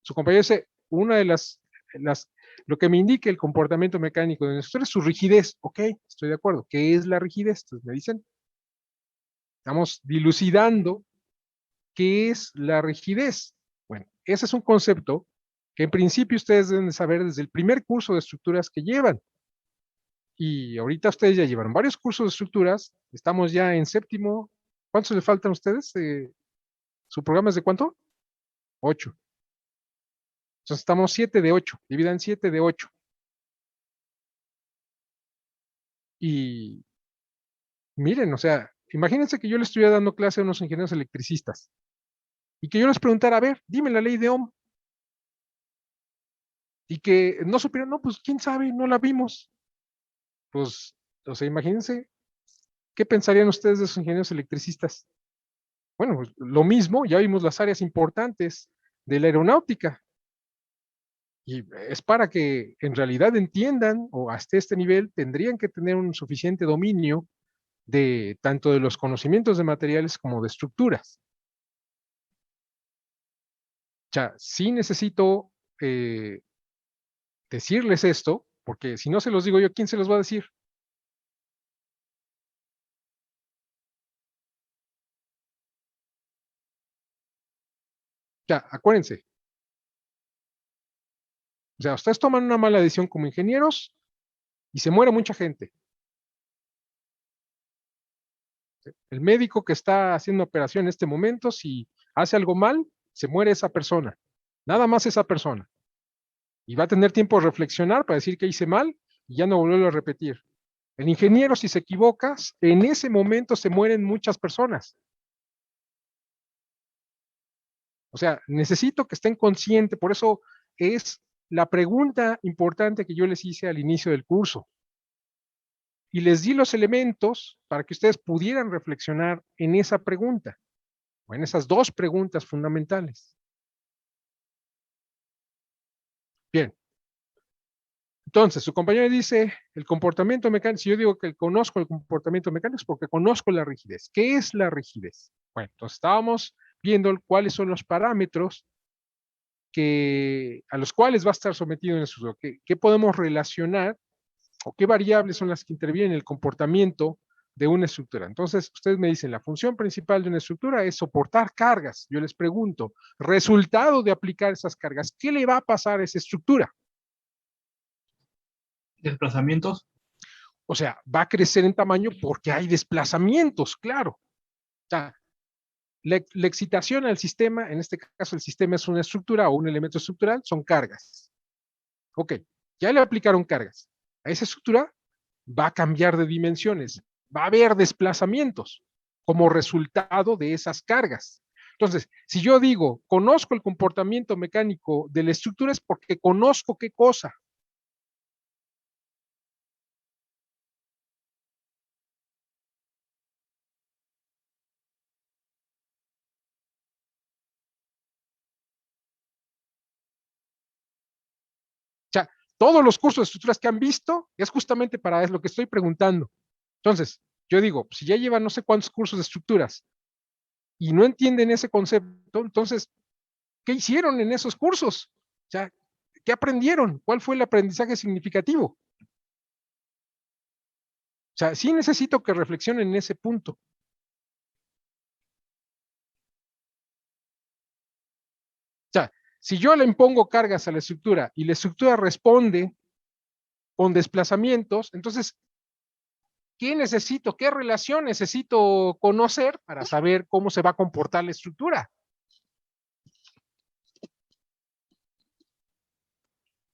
Su compañero dice, una de lo que me indica el comportamiento mecánico de una estructura es su rigidez. Ok, estoy de acuerdo. ¿Qué es la rigidez? Entonces me dicen, estamos dilucidando qué es la rigidez. Bueno, ese es un concepto que en principio ustedes deben de saber desde el primer curso de estructuras que llevan. Y ahorita ustedes ya llevaron varios cursos de estructuras, estamos ya en séptimo. ¿Cuántos le faltan a ustedes? ¿Su programa es de cuánto? 8. Entonces estamos 7 de 8, dividan 7 de 8. Y miren, o sea, imagínense que yo le estuviera dando clase a unos ingenieros electricistas y que yo les preguntara, a ver, dime la ley de Ohm, y que no supieran, no, pues quién sabe, no la vimos. Pues, o sea, imagínense, ¿qué pensarían ustedes de esos ingenieros electricistas? Bueno, pues lo mismo, ya vimos las áreas importantes de la aeronáutica, y es para que en realidad entiendan, o hasta este nivel, tendrían que tener un suficiente dominio de tanto de los conocimientos de materiales como de estructuras. O sea, sí necesito decirles esto, porque si no se los digo yo, ¿quién se los va a decir? Ya, acuérdense. O sea, ustedes toman una mala decisión como ingenieros y se muere mucha gente. El médico que está haciendo operación en este momento, si hace algo mal, se muere esa persona. Nada más esa persona. Y va a tener tiempo de reflexionar para decir que hice mal y ya no volverlo a repetir. El ingeniero, si se equivocas, en ese momento se mueren muchas personas. O sea, necesito que estén conscientes, por eso es la pregunta importante que yo les hice al inicio del curso. Y les di los elementos para que ustedes pudieran reflexionar en esa pregunta, o en esas dos preguntas fundamentales. Bien, entonces su compañero dice, el comportamiento mecánico, si yo digo que conozco el comportamiento mecánico es porque conozco la rigidez. ¿Qué es la rigidez? Bueno, entonces estábamos viendo cuáles son los parámetros a los cuales va a estar sometido en el estudio. ¿Qué podemos relacionar o qué variables son las que intervienen en el comportamiento de una estructura? Entonces, ustedes me dicen, la función principal de una estructura es soportar cargas. Yo les pregunto, resultado de aplicar esas cargas, ¿qué le va a pasar a esa estructura? Desplazamientos. O sea, va a crecer en tamaño porque hay desplazamientos, claro. O sea, la excitación al sistema, en este caso el sistema es una estructura o un elemento estructural, son cargas. Ok, ya le aplicaron cargas. A esa estructura va a cambiar de dimensiones, va a haber desplazamientos como resultado de esas cargas. Entonces, si yo digo, conozco el comportamiento mecánico de la estructura es porque conozco qué cosa. O sea, todos los cursos de estructuras que han visto es justamente para lo que estoy preguntando. Entonces, yo digo, si ya llevan no sé cuántos cursos de estructuras y no entienden ese concepto, entonces, ¿qué hicieron en esos cursos? O sea, ¿qué aprendieron? ¿Cuál fue el aprendizaje significativo? O sea, sí necesito que reflexionen en ese punto. O sea, si yo le impongo cargas a la estructura y la estructura responde con desplazamientos, entonces, ¿qué necesito? ¿Qué relación necesito conocer para saber cómo se va a comportar la estructura?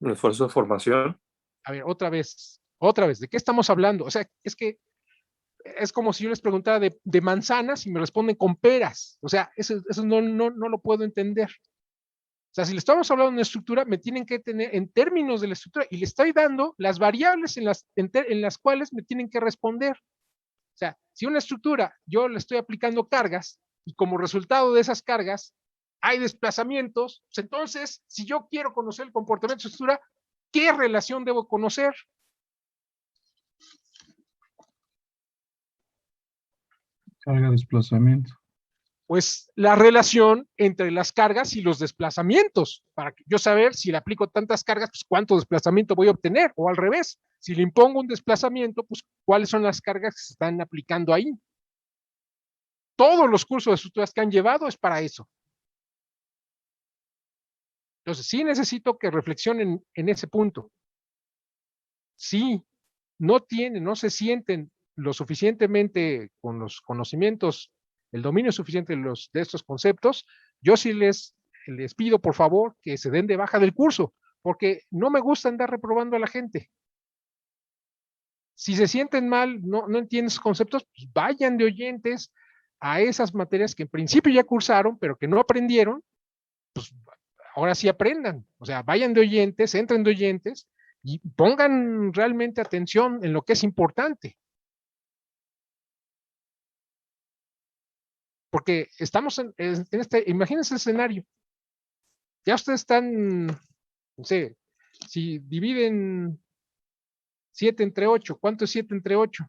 Un esfuerzo de formación. A ver, otra vez, ¿de qué estamos hablando? O sea, es que es como si yo les preguntara de manzanas y me responden con peras. O sea, eso no lo puedo entender. O sea, si le estamos hablando de una estructura, me tienen que tener en términos de la estructura y le estoy dando las variables en las cuales me tienen que responder. O sea, si una estructura yo le estoy aplicando cargas y como resultado de esas cargas hay desplazamientos, pues entonces, si yo quiero conocer el comportamiento de la estructura, ¿qué relación debo conocer? Carga, desplazamiento. Pues la relación entre las cargas y los desplazamientos, para yo saber si le aplico tantas cargas, pues cuánto desplazamiento voy a obtener, o al revés, si le impongo un desplazamiento, pues cuáles son las cargas que se están aplicando ahí. Todos los cursos de estructuras que han llevado es para eso. Entonces, sí necesito que reflexionen en ese punto. Sí, no se sienten lo suficientemente con los conocimientos, el dominio suficiente de estos conceptos, yo sí les pido por favor que se den de baja del curso, porque no me gusta andar reprobando a la gente. Si se sienten mal, no entienden esos conceptos, pues vayan de oyentes a esas materias que en principio ya cursaron, pero que no aprendieron, pues ahora sí aprendan. O sea, vayan de oyentes, entren de oyentes y pongan realmente atención en lo que es importante. Porque estamos en este, imagínense el escenario. Ya ustedes están, no sé, si dividen 7 entre 8, ¿cuánto es 7 entre 8?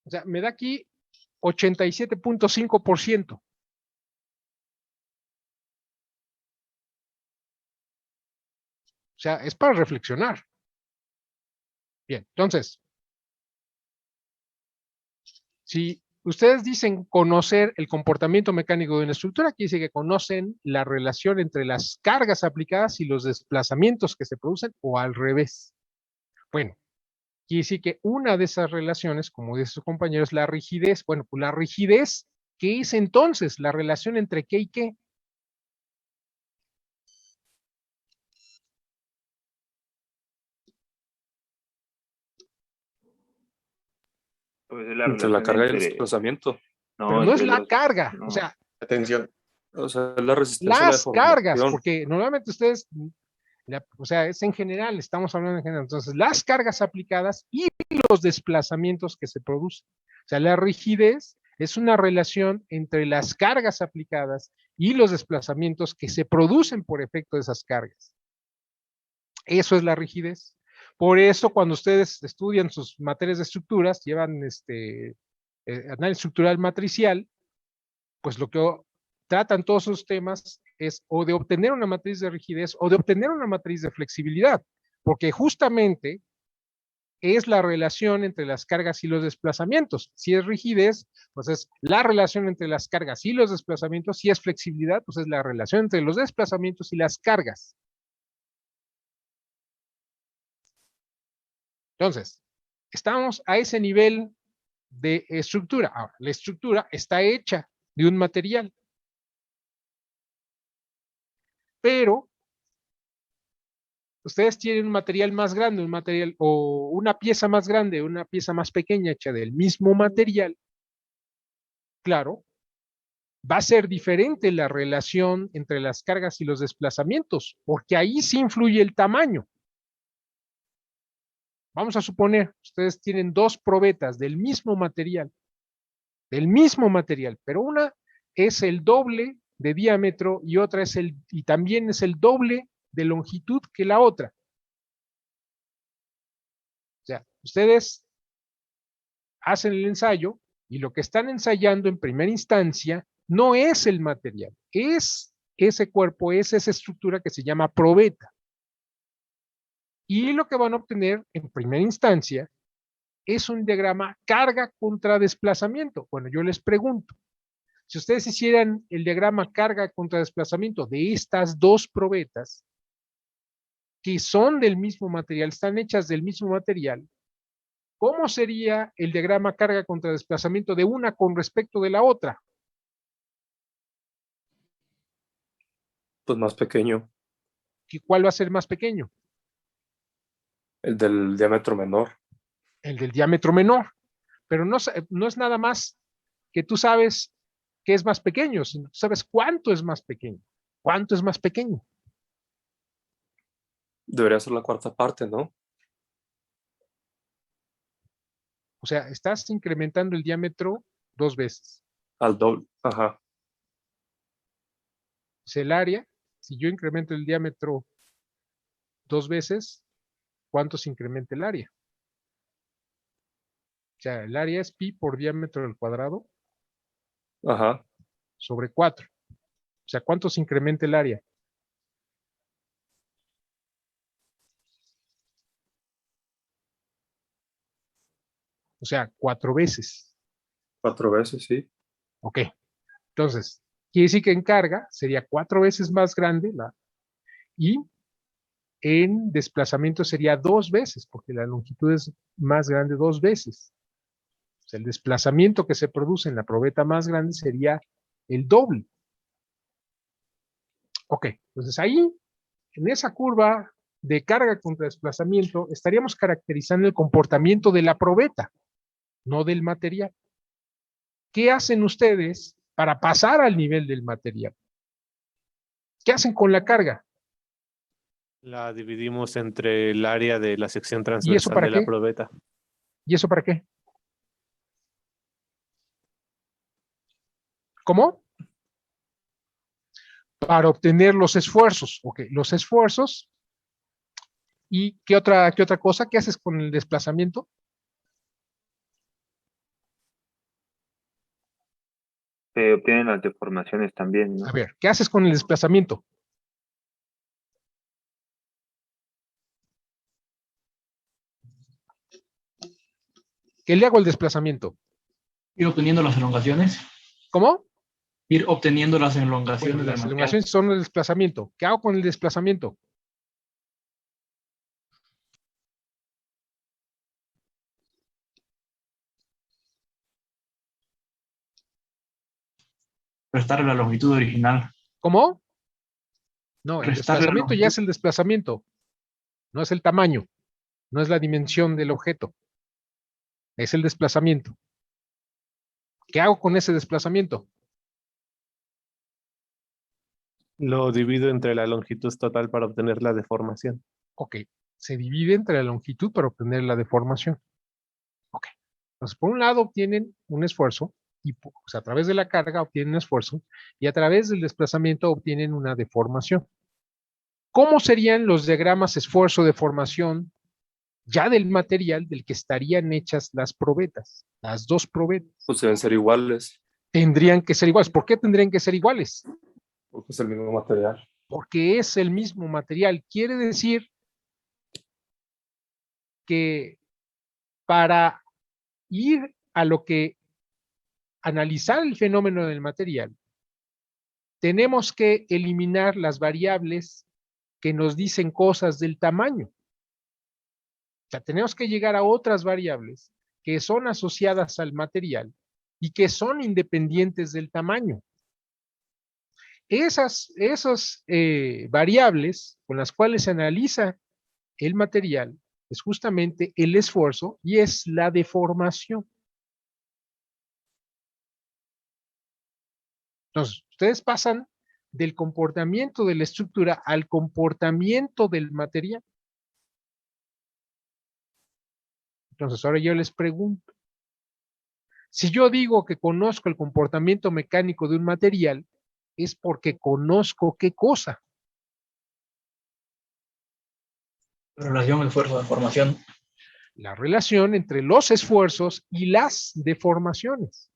O sea, me da aquí 87.5%. O sea, es para reflexionar. Bien, entonces, si ustedes dicen conocer el comportamiento mecánico de una estructura, quiere decir que conocen la relación entre las cargas aplicadas y los desplazamientos que se producen, o al revés. Bueno, quiere decir que una de esas relaciones, como dice su compañero, es la rigidez. Bueno, pues la rigidez, ¿qué es entonces la relación entre qué y qué? Pues es la Entre la relación carga y el entre, desplazamiento. Pero no, no es entre la los, carga, o no, sea, Atención. O sea, la resistencia a la las cargas, deformación. porque normalmente ustedes, o sea, es en general, estamos hablando en general. Entonces, las cargas aplicadas y los desplazamientos que se producen. O sea, la rigidez es una relación entre las cargas aplicadas y los desplazamientos que se producen por efecto de esas cargas. Eso es la rigidez. Por eso, cuando ustedes estudian sus materias de estructuras, llevan análisis estructural matricial, pues lo que tratan todos esos temas es o de obtener una matriz de rigidez o de obtener una matriz de flexibilidad, porque justamente es la relación entre las cargas y los desplazamientos. Si es rigidez, pues es la relación entre las cargas y los desplazamientos. Si es flexibilidad, pues es la relación entre los desplazamientos y las cargas. Entonces, estamos a ese nivel de estructura. Ahora, la estructura está hecha de un material, pero ustedes tienen un material más grande, un material o una pieza más grande, una pieza más pequeña hecha del mismo material, claro, va a ser diferente la relación entre las cargas y los desplazamientos, porque ahí sí influye el tamaño. Vamos a suponer, ustedes tienen dos probetas del mismo material, pero una es el doble de diámetro y otra y también es el doble de longitud que la otra. O sea, ustedes hacen el ensayo y lo que están ensayando en primera instancia no es el material, es ese cuerpo, es esa estructura que se llama probeta. Y lo que van a obtener en primera instancia es un diagrama carga contra desplazamiento. Bueno, yo les pregunto, si ustedes hicieran el diagrama carga contra desplazamiento de estas dos probetas, que son del mismo material, están hechas del mismo material, ¿cómo sería el diagrama carga contra desplazamiento de una con respecto de la otra? Pues más pequeño, ¿Cuál va a ser más pequeño? el del diámetro menor. El del diámetro menor. Pero no es nada más que tú sabes que es más pequeño, sino tú sabes cuánto es más pequeño. ¿Cuánto es más pequeño? Debería ser la cuarta parte, ¿no? O sea, estás incrementando el diámetro 2 veces. Al doble. Ajá. Es el área. Si yo incremento el diámetro 2 veces, ¿cuánto se incrementa el área? O sea, el área es pi por diámetro al cuadrado Ajá. sobre 4. O sea, ¿cuánto se incrementa el área? O sea, 4 veces. 4 veces, sí. Ok. Entonces, quiere decir que en carga sería 4 veces más grande y en desplazamiento sería 2 veces, porque la longitud es más grande 2 veces. O sea, el desplazamiento que se produce en la probeta más grande sería el doble. Ok, entonces ahí, en esa curva de carga contra desplazamiento, estaríamos caracterizando el comportamiento de la probeta, no del material. ¿Qué hacen ustedes para pasar al nivel del material? ¿Qué hacen con la carga? La dividimos entre el área de la sección ¿Y eso transversal para de la qué? probeta. ¿Y eso para qué? ¿Cómo? Para obtener los esfuerzos. Ok, los esfuerzos. ¿Y qué otra cosa? ¿Qué haces con el desplazamiento? Se obtienen las deformaciones también, A ¿no? ver, ¿qué haces con el desplazamiento? ¿Qué le hago al desplazamiento? Ir obteniendo las elongaciones, ¿Cómo? ir obteniendo las Bueno, elongaciones del las material. elongaciones son el desplazamiento. ¿Qué hago con el desplazamiento? Restarle la longitud original. ¿Cómo? No, el Restarle la desplazamiento ya longitud. es el desplazamiento, no es el tamaño, no es la dimensión del objeto, es el desplazamiento. ¿Qué hago con ese desplazamiento? Lo divido entre la longitud total para obtener la deformación. Ok, se divide entre la longitud para obtener la deformación. Ok, entonces por un lado obtienen un esfuerzo, y pues, a través de la carga obtienen un esfuerzo, y a través del desplazamiento obtienen una deformación. ¿Cómo serían los diagramas esfuerzo-deformación ya del material del que estarían hechas las probetas? Las dos probetas. Pues deben ser iguales, Tendrían que ser iguales. ¿Por qué tendrían que ser iguales? porque es el mismo material. Porque es el mismo material. Quiere decir que para ir a lo que analizar el fenómeno del material, tenemos que eliminar las variables que nos dicen cosas del tamaño. O sea, tenemos que llegar a otras variables que son asociadas al material y que son independientes del tamaño. Esas variables con las cuales se analiza el material es justamente el esfuerzo y es la deformación. Entonces, ustedes pasan del comportamiento de la estructura al comportamiento del material. Entonces, ahora yo les pregunto, si yo digo que conozco el comportamiento mecánico de un material, es porque conozco qué cosa. Relación esfuerzo-deformación. La relación entre los esfuerzos y las deformaciones.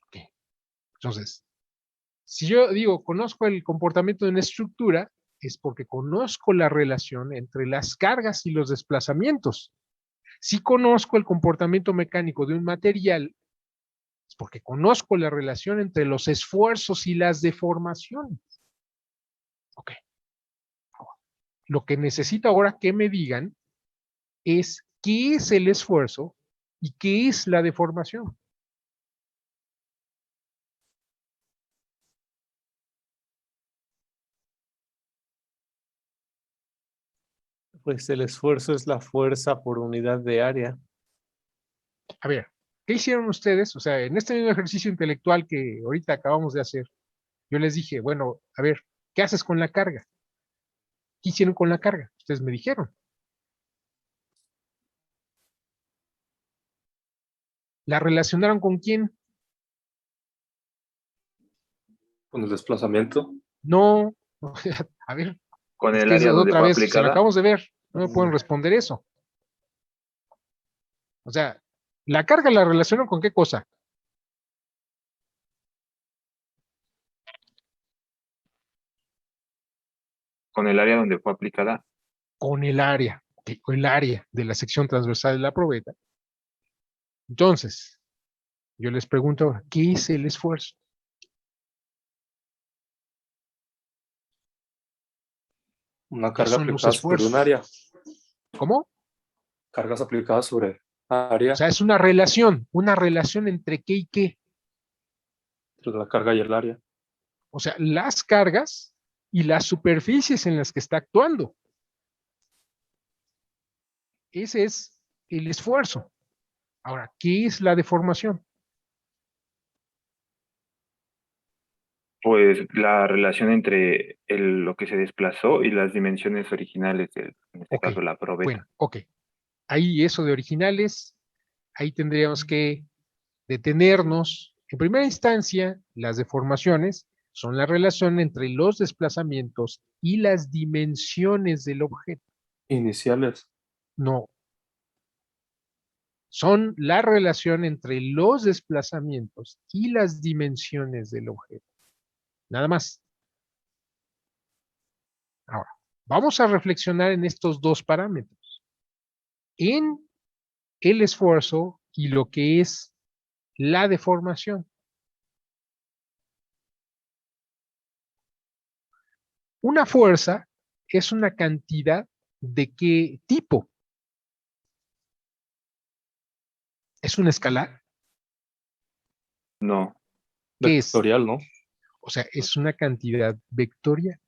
Okay. Entonces, si yo digo conozco el comportamiento de una estructura, es porque conozco la relación entre las cargas y los desplazamientos. Si conozco el comportamiento mecánico de un material, es porque conozco la relación entre los esfuerzos y las deformaciones. Ok. Lo que necesito ahora que me digan es qué es el esfuerzo y qué es la deformación. Pues el esfuerzo es la fuerza por unidad de área. A ver, ¿qué hicieron ustedes? O sea, en este mismo ejercicio intelectual que ahorita acabamos de hacer, yo les dije, bueno, a ver, ¿qué haces con la carga? ¿Qué hicieron con la carga? Ustedes me dijeron. ¿La relacionaron con quién? Con el desplazamiento. No. A ver, Con es el que eso área es donde otra fue vez, se lo aplicada. acabamos de ver. No me pueden responder eso. O sea, la carga la relacionan con qué cosa? Con el área donde fue aplicada. Con el área, el área de la sección transversal de la probeta. Entonces, yo les pregunto ahora, ¿qué es el esfuerzo? Una ¿Qué carga son los aplicada sobre un esfuerzos? área. ¿Cómo? Cargas aplicadas sobre O área sea, es una relación entre qué y qué. entre la carga y el área. O sea, las cargas y las superficies en las que está actuando. Ese es el esfuerzo. Ahora, ¿qué es la deformación? Pues la relación entre lo que se desplazó y las dimensiones originales, en este Ok, caso la bueno, probeta. ok. Ahí eso de originales, ahí tendríamos que detenernos. En primera instancia, las deformaciones son la relación entre los desplazamientos y las dimensiones del objeto. Iniciales. No, son la relación entre los desplazamientos y las dimensiones del objeto. Nada más. Ahora, vamos a reflexionar en estos dos parámetros. En el esfuerzo y lo que es la deformación. Una fuerza es una cantidad de qué tipo. ¿Es un escalar? No, ¿Qué es? Vectorial, ¿no? O sea, es una cantidad vectorial.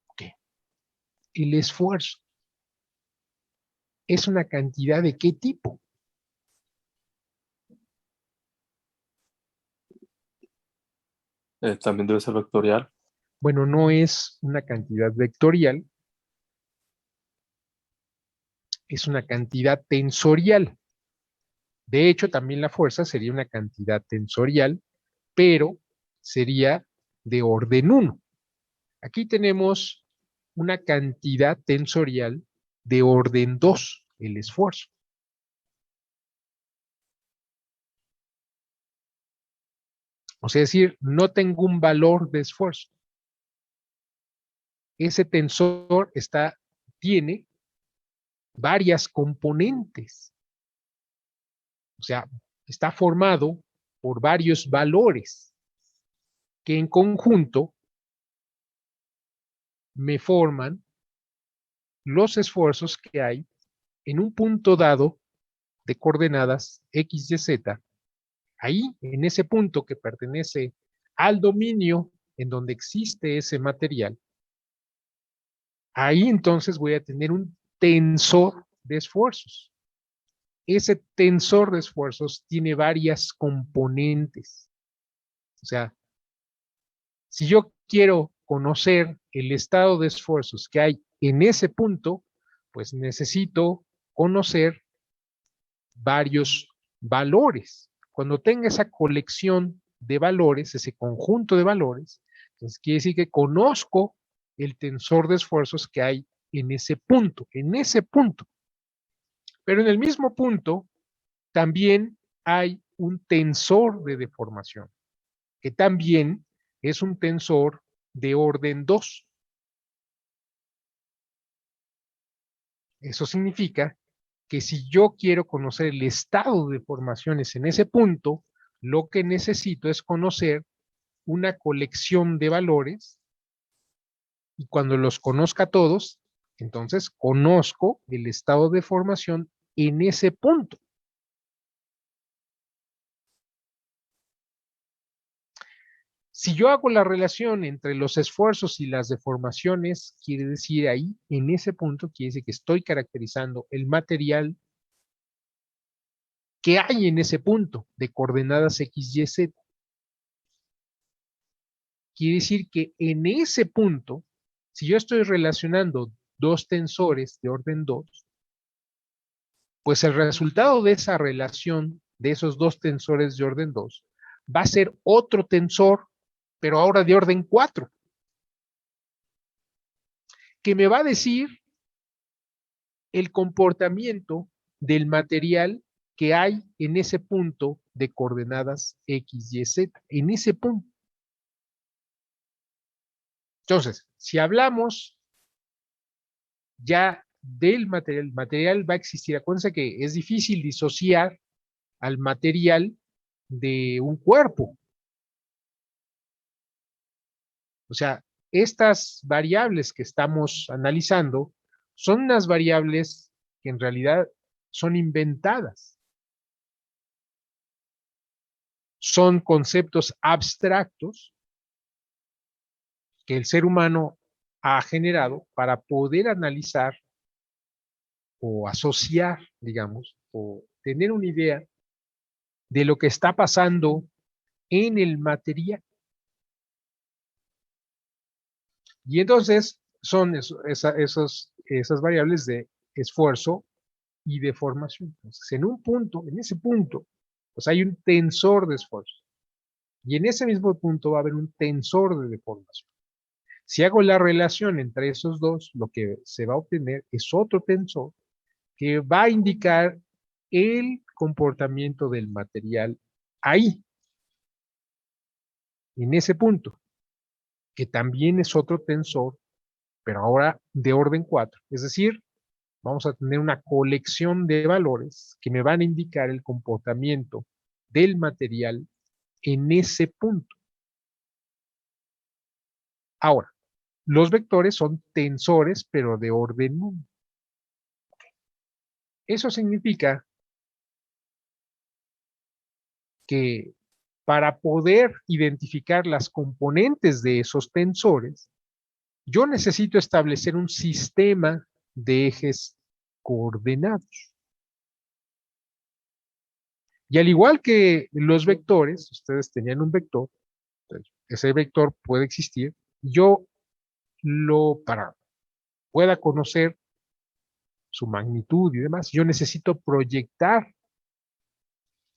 Ok. El esfuerzo es una cantidad de qué tipo. También debe ser vectorial. Bueno, no es una cantidad vectorial, es una cantidad tensorial. De hecho, también la fuerza sería una cantidad tensorial, pero sería de orden 1. Aquí tenemos una cantidad tensorial de orden 2, el esfuerzo. O sea, es decir, no tengo un valor de esfuerzo. Ese tensor tiene varias componentes. O sea, está formado por varios valores que en conjunto me forman los esfuerzos que hay en un punto dado de coordenadas X, Y, Z. Ahí, en ese punto que pertenece al dominio en donde existe ese material, ahí entonces voy a tener un tensor de esfuerzos. Ese tensor de esfuerzos tiene varias componentes. O sea, si yo quiero conocer el estado de esfuerzos que hay en ese punto, pues necesito conocer varios valores. Cuando tenga esa colección de valores, ese conjunto de valores, entonces quiere decir que conozco el tensor de esfuerzos que hay en ese punto, en ese punto. Pero en el mismo punto también hay un tensor de deformación, que también es un tensor de orden 2. Eso significa que si yo quiero conocer el estado de deformaciones en ese punto, lo que necesito es conocer una colección de valores y cuando los conozca todos, entonces conozco el estado de formación en ese punto. Si yo hago la relación entre los esfuerzos y las deformaciones, quiere decir ahí, en ese punto, quiere decir que estoy caracterizando el material que hay en ese punto de coordenadas X, Y, Z. Quiere decir que en ese punto, si yo estoy relacionando dos tensores de orden 2, pues el resultado de esa relación de esos dos tensores de orden 2 va a ser otro tensor, pero ahora de orden 4, que me va a decir el comportamiento del material que hay en ese punto de coordenadas X, Y, Z, en ese punto. Entonces, si hablamos ya del material, el material va a existir. Acuérdense que es difícil disociar al material de un cuerpo. O sea, estas variables que estamos analizando son unas variables que en realidad son inventadas. Son conceptos abstractos que el ser humano ha generado para poder analizar o asociar, digamos, o tener una idea de lo que está pasando en el material. Y entonces son esas variables de esfuerzo y deformación. Entonces, en ese punto, pues hay un tensor de esfuerzo. Y en ese mismo punto va a haber un tensor de deformación. Si hago la relación entre esos dos, lo que se va a obtener es otro tensor que va a indicar el comportamiento del material ahí, en ese punto, que también es otro tensor, pero ahora de orden 4. Es decir, vamos a tener una colección de valores que me van a indicar el comportamiento del material en ese punto. Ahora, los vectores son tensores, pero de orden 1. Eso significa que para poder identificar las componentes de esos tensores, yo necesito establecer un sistema de ejes coordenados. Y al igual que los vectores, ustedes tenían un vector, ese vector puede existir, yo para pueda conocer su magnitud y demás, yo necesito proyectar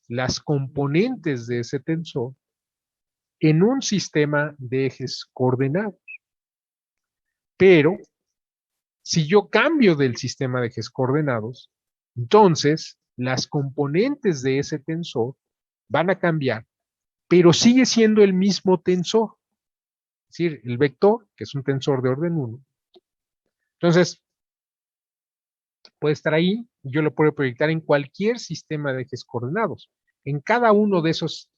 las componentes de ese tensor en un sistema de ejes coordenados. Pero si yo cambio del sistema de ejes coordenados, entonces las componentes de ese tensor van a cambiar, pero sigue siendo el mismo tensor. Es decir, el vector, que es un tensor de orden 1. Entonces, puede estar ahí y yo lo puedo proyectar en cualquier sistema de ejes coordenados. En cada uno de esos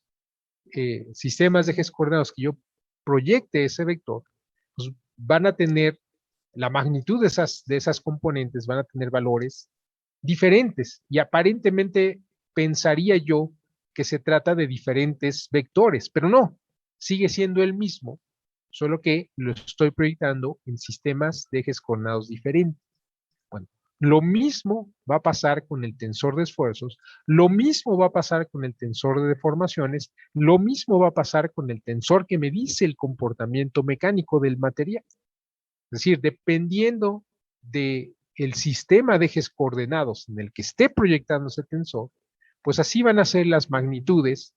sistemas de ejes coordenados que yo proyecte ese vector, pues van a tener la magnitud de esas componentes, van a tener valores diferentes y aparentemente pensaría yo que se trata de diferentes vectores, pero no, sigue siendo el mismo, solo que lo estoy proyectando en sistemas de ejes coordenados diferentes. Bueno, lo mismo va a pasar con el tensor de esfuerzos, lo mismo va a pasar con el tensor de deformaciones, lo mismo va a pasar con el tensor que me dice el comportamiento mecánico del material. Es decir, dependiendo del sistema de ejes coordenados en el que esté proyectando ese tensor, pues así van a ser las magnitudes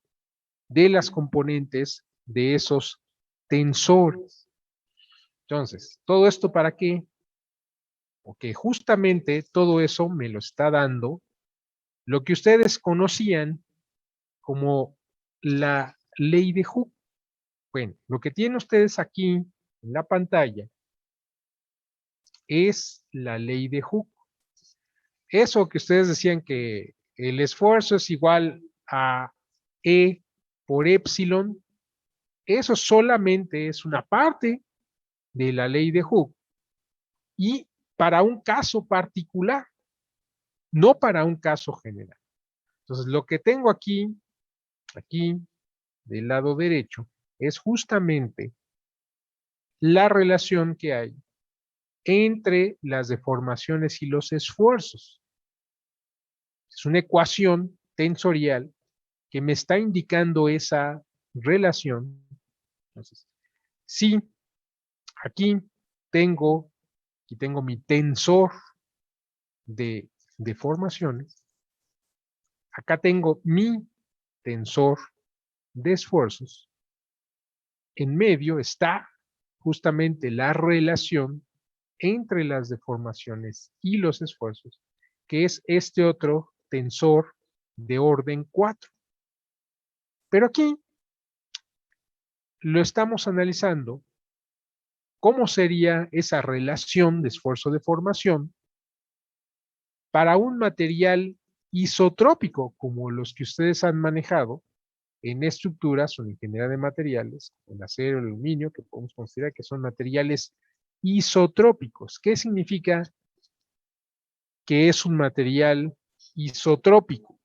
de las componentes de esos tensores. Entonces, ¿todo esto para qué? Porque justamente todo eso me lo está dando lo que ustedes conocían como la ley de Hooke. Bueno, lo que tienen ustedes aquí en la pantalla es la ley de Hooke. Eso que ustedes decían que el esfuerzo es igual a E por epsilon, eso solamente es una parte de la ley de Hooke y para un caso particular, no para un caso general. Entonces, lo que tengo aquí del lado derecho, es justamente la relación que hay entre las deformaciones y los esfuerzos. Es una ecuación tensorial que me está indicando esa relación. Entonces, si aquí tengo mi tensor de deformaciones, acá tengo mi tensor de esfuerzos. En medio está justamente la relación entre las deformaciones y los esfuerzos, que es este otro tensor de orden 4. Pero aquí lo estamos analizando cómo sería esa relación de esfuerzo-deformación para un material isotrópico como los que ustedes han manejado en estructuras o en ingeniería de materiales, en acero, el aluminio, que podemos considerar que son materiales isotrópicos. ¿Qué significa que es un material isotrópico?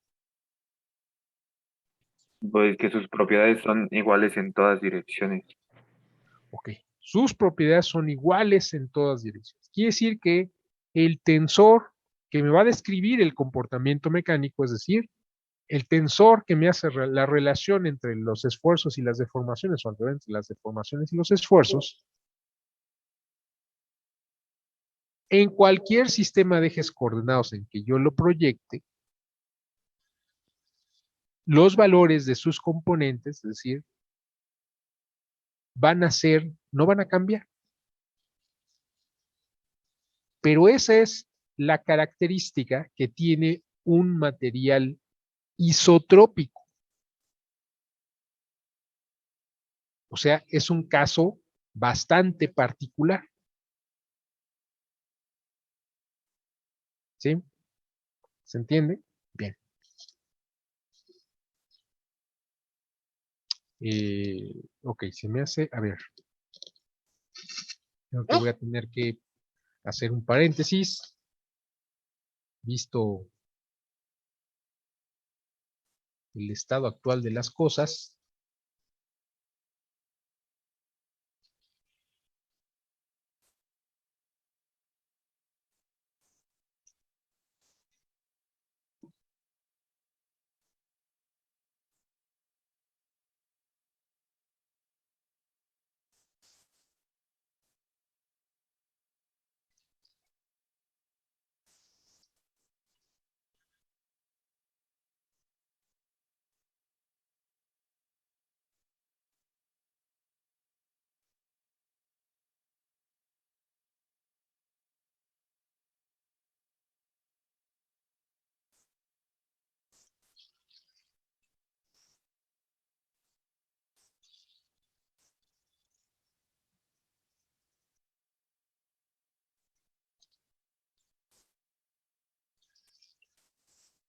Pues que sus propiedades son iguales en todas direcciones. Ok, sus propiedades son iguales en todas direcciones. Quiere decir que el tensor que me va a describir el comportamiento mecánico, es decir, el tensor que me hace la relación entre los esfuerzos y las deformaciones, o entre las deformaciones y los esfuerzos, en cualquier sistema de ejes coordenados en que yo lo proyecte, los valores de sus componentes, es decir, no van a cambiar. Pero esa es la característica que tiene un material isotrópico. O sea, es un caso bastante particular. ¿Sí? ¿Se entiende? Bien. Ok, se me hace, a ver. Creo que voy a tener que hacer un paréntesis. Visto el estado actual de las cosas.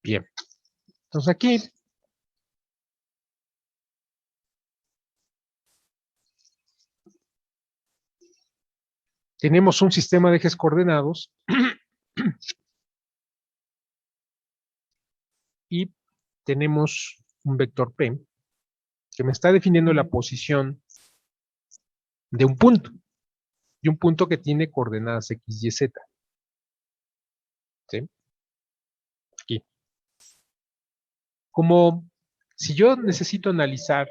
Bien. Entonces aquí tenemos un sistema de ejes coordenados y tenemos un vector P que me está definiendo la posición de un punto, y un punto que tiene coordenadas X, Y, Z. ¿Sí? Aquí. Como si yo necesito analizar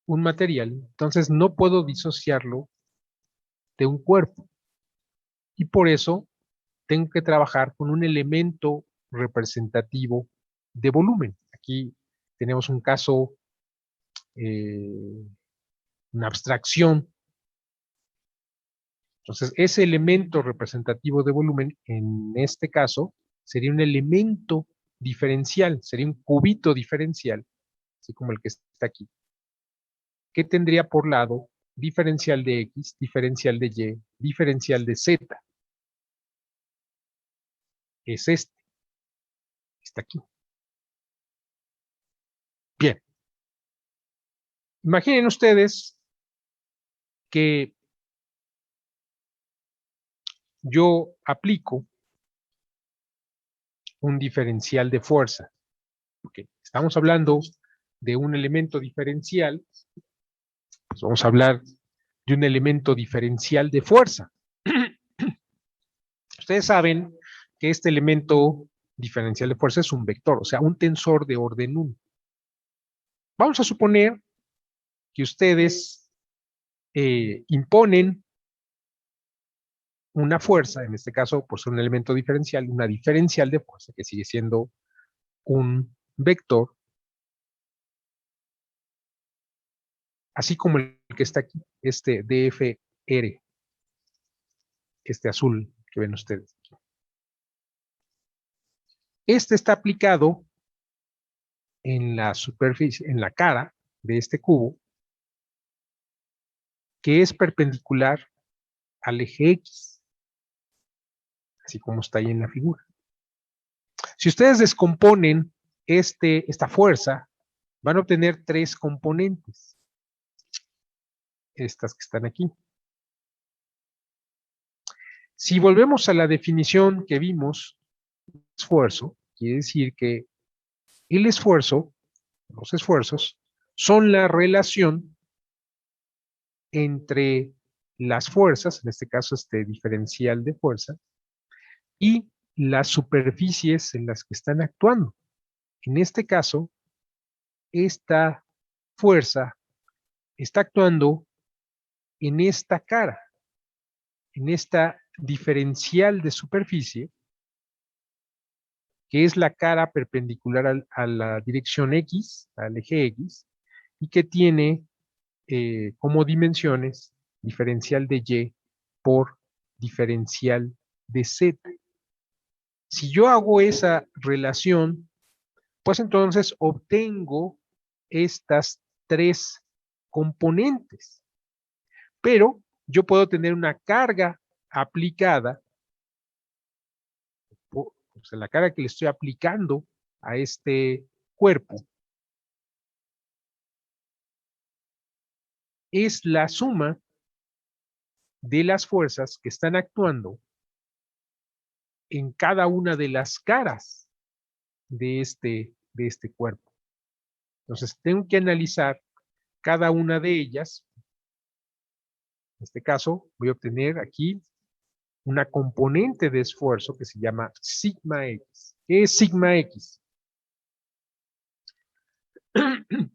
un material, entonces no puedo disociarlo de un cuerpo. Y por eso tengo que trabajar con un elemento representativo de volumen. Aquí tenemos un caso, una abstracción. Entonces, ese elemento representativo de volumen, en este caso, sería un elemento diferencial, sería un cubito diferencial, así como el que está aquí, que tendría por lado diferencial de X, diferencial de Y, diferencial de Z. Es este, está aquí. Bien. Imaginen ustedes que yo aplico un diferencial de fuerza. Okay. Estamos hablando de un elemento diferencial, pues vamos a hablar de un elemento diferencial de fuerza. Ustedes saben que este elemento diferencial de fuerza es un vector, o sea, un tensor de orden 1. Vamos a suponer que ustedes imponen una fuerza, en este caso por ser un elemento diferencial, una diferencial de fuerza que sigue siendo un vector, así como el que está aquí, este DFR, este azul que ven ustedes. Este está aplicado en la superficie, en la cara de este cubo, que es perpendicular al eje X, así como está ahí en la figura. Si ustedes descomponen esta fuerza, van a obtener 3 componentes. Estas que están aquí. Si volvemos a la definición que vimos, esfuerzo, quiere decir que el esfuerzo, los esfuerzos, son la relación entre las fuerzas, en este caso este diferencial de fuerza, y las superficies en las que están actuando. En este caso, esta fuerza está actuando en esta cara, en esta diferencial de superficie, que es la cara perpendicular a la dirección X, al eje X, y que tiene como dimensiones diferencial de Y por diferencial de Z. Si yo hago esa relación, pues entonces obtengo estas 3 componentes. Pero yo puedo tener una carga aplicada, o sea, la carga que le estoy aplicando a este cuerpo es la suma de las fuerzas que están actuando en cada una de las caras de este cuerpo. Entonces, tengo que analizar cada una de ellas. En este caso, voy a obtener aquí una componente de esfuerzo que se llama sigma X. ¿Qué es sigma X?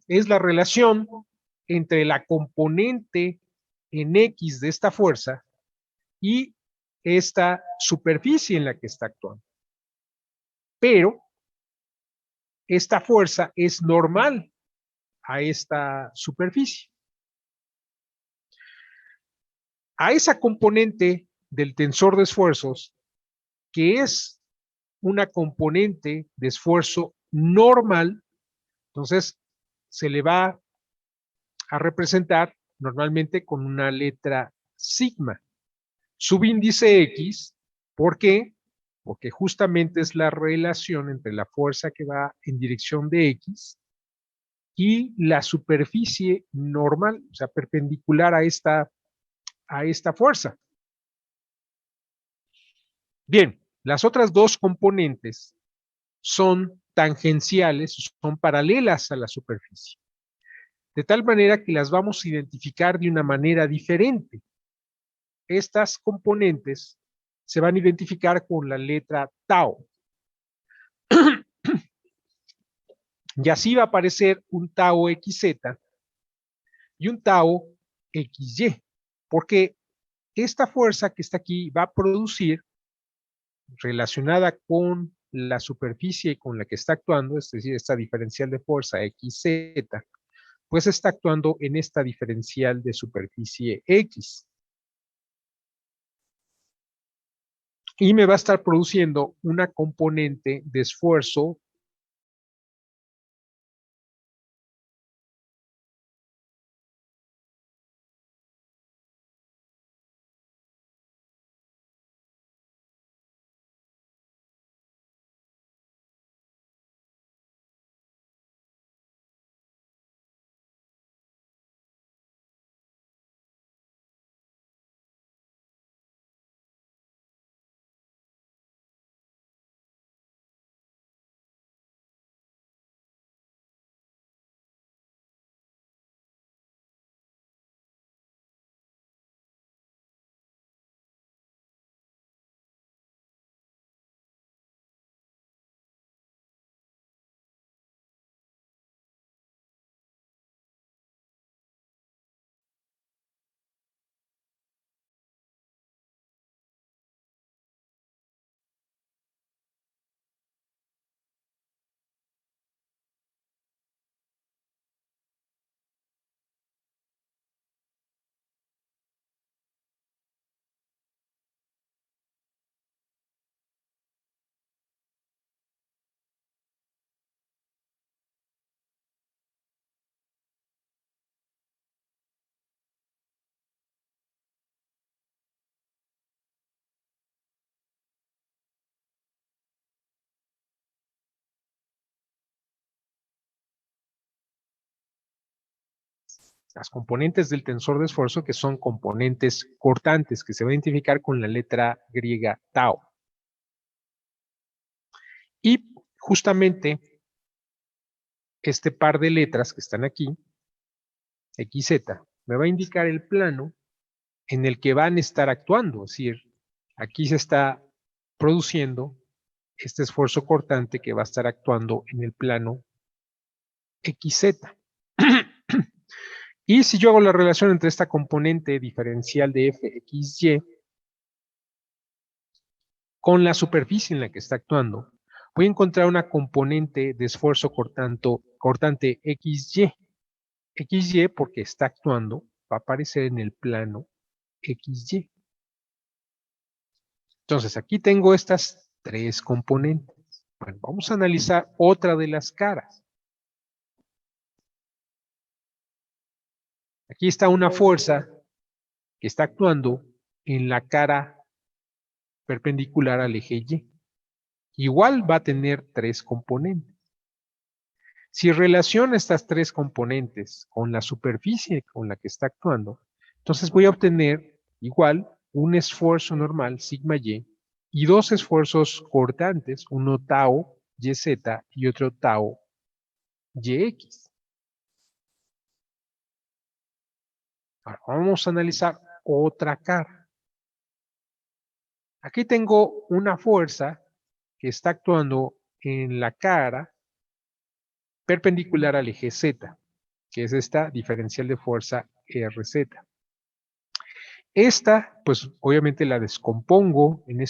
Es la relación entre la componente en X de esta fuerza y esta superficie en la que está actuando. Pero esta fuerza es normal a esta superficie. A esa componente del tensor de esfuerzos, que es una componente de esfuerzo normal, entonces se le va a representar normalmente con una letra sigma. Subíndice X, ¿por qué? Porque justamente es la relación entre la fuerza que va en dirección de X y la superficie normal, o sea, perpendicular a esta fuerza. Bien, las otras 2 componentes son tangenciales, son paralelas a la superficie, de tal manera que las vamos a identificar de una manera diferente. Estas componentes se van a identificar con la letra tau. Y así va a aparecer un tau XZ y un tau XY, porque esta fuerza que está aquí va a producir, relacionada con la superficie con la que está actuando, es decir, esta diferencial de fuerza XZ, pues está actuando en esta diferencial de superficie X. Y me va a estar produciendo una componente de esfuerzo Las componentes del tensor de esfuerzo, que son componentes cortantes, que se va a identificar con la letra griega tau. Y justamente este par de letras que están aquí, XZ, me va a indicar el plano en el que van a estar actuando. Es decir, aquí se está produciendo este esfuerzo cortante que va a estar actuando en el plano XZ. Y si yo hago la relación entre esta componente diferencial de Fxy con la superficie en la que está actuando, voy a encontrar una componente de esfuerzo cortante XY. XY, porque está actuando, va a aparecer en el plano XY. Entonces, aquí tengo estas tres componentes. Bueno, vamos a analizar otra de las caras. Aquí está una fuerza que está actuando en la cara perpendicular al eje Y. Igual va a tener tres componentes. Si relaciono estas tres componentes con la superficie con la que está actuando, entonces voy a obtener igual un esfuerzo normal, sigma y dos esfuerzos cortantes, uno tau YZ y otro tau YX. Ahora vamos a analizar otra cara. Aquí tengo una fuerza que está actuando en la cara perpendicular al eje Z, que es esta diferencial de fuerza RZ. Esta, pues obviamente la descompongo en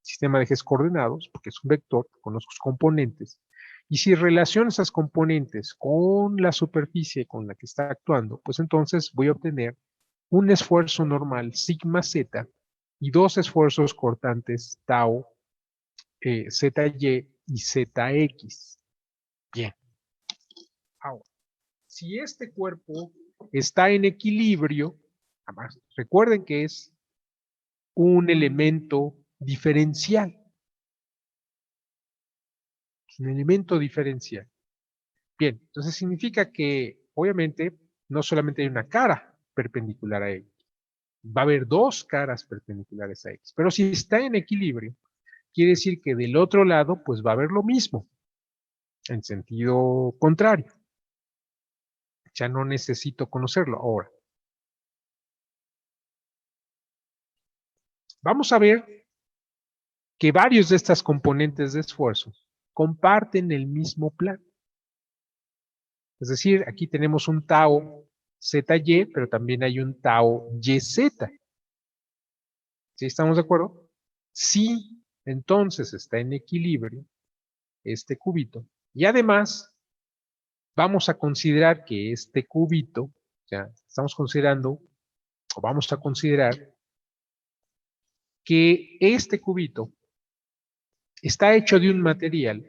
sistema de ejes coordenados, porque es un vector, conozco sus componentes, y si relaciono esas componentes con la superficie con la que está actuando, pues entonces voy a obtener un esfuerzo normal sigma Z y dos esfuerzos cortantes tau ZY y ZX. Bien. Ahora, si este cuerpo está en equilibrio, además, recuerden que es un elemento diferencial. Es un elemento diferencial. Bien, entonces significa que, obviamente, no solamente hay una cara perpendicular a X, va a haber dos caras perpendiculares a X, pero si está en equilibrio, quiere decir que del otro lado, pues va a haber lo mismo, en sentido contrario. Ya no necesito conocerlo ahora. Vamos a ver que varios de estas componentes de esfuerzo comparten el mismo plano. Es decir, aquí tenemos un tau ZY, pero también hay un tau YZ. ¿Sí estamos de acuerdo? Sí, entonces está en equilibrio este cubito. Y además, vamos a considerar que este cubito, o sea, estamos considerando, o vamos a considerar que este cubito está hecho de un material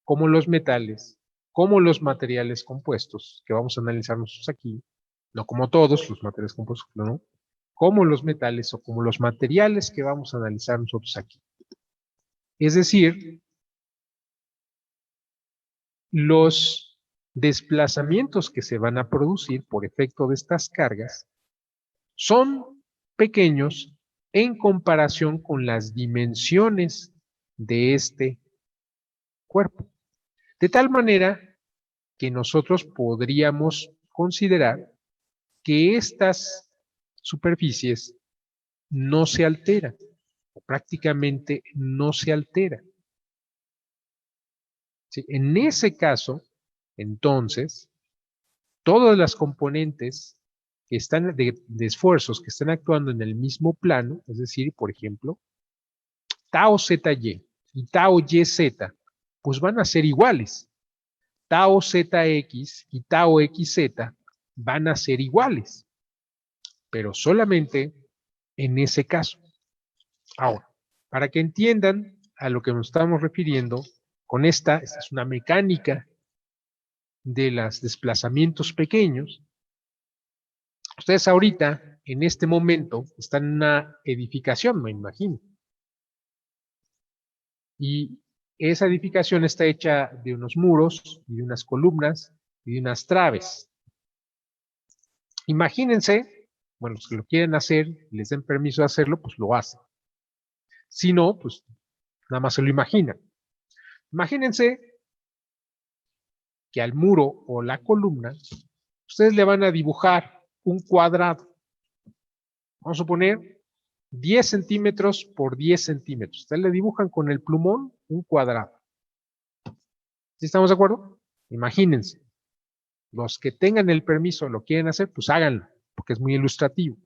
como los metales, como los materiales compuestos, que vamos a analizar nosotros aquí, no como todos los materiales compuestos, no, como los metales o como los materiales que vamos a analizar nosotros aquí. Es decir, los desplazamientos que se van a producir por efecto de estas cargas son pequeños en comparación con las dimensiones de este cuerpo. De tal manera que nosotros podríamos considerar que estas superficies no se alteran, o prácticamente no se alteran. ¿Sí? En ese caso, entonces, todas las componentes que están de esfuerzos que están actuando en el mismo plano, es decir, por ejemplo, tau ZY y tau YZ, pues van a ser iguales. Tau ZX y tau XZ van a ser iguales, pero solamente en ese caso. Ahora, para que entiendan a lo que nos estamos refiriendo, con esta es una mecánica de los desplazamientos pequeños. Ustedes ahorita, en este momento, están en una edificación, me imagino. Y esa edificación está hecha de unos muros y de unas columnas y de unas traves. Imagínense, bueno, los que lo quieren hacer, les den permiso de hacerlo, pues lo hacen. Si no, pues nada más se lo imaginan. Imagínense que al muro o la columna, ustedes le van a dibujar un cuadrado. Vamos a suponer 10 centímetros por 10 centímetros. Ustedes le dibujan con el plumón un cuadrado. ¿Sí estamos de acuerdo? Imagínense. Los que tengan el permiso lo quieren hacer, pues háganlo, porque es muy ilustrativo.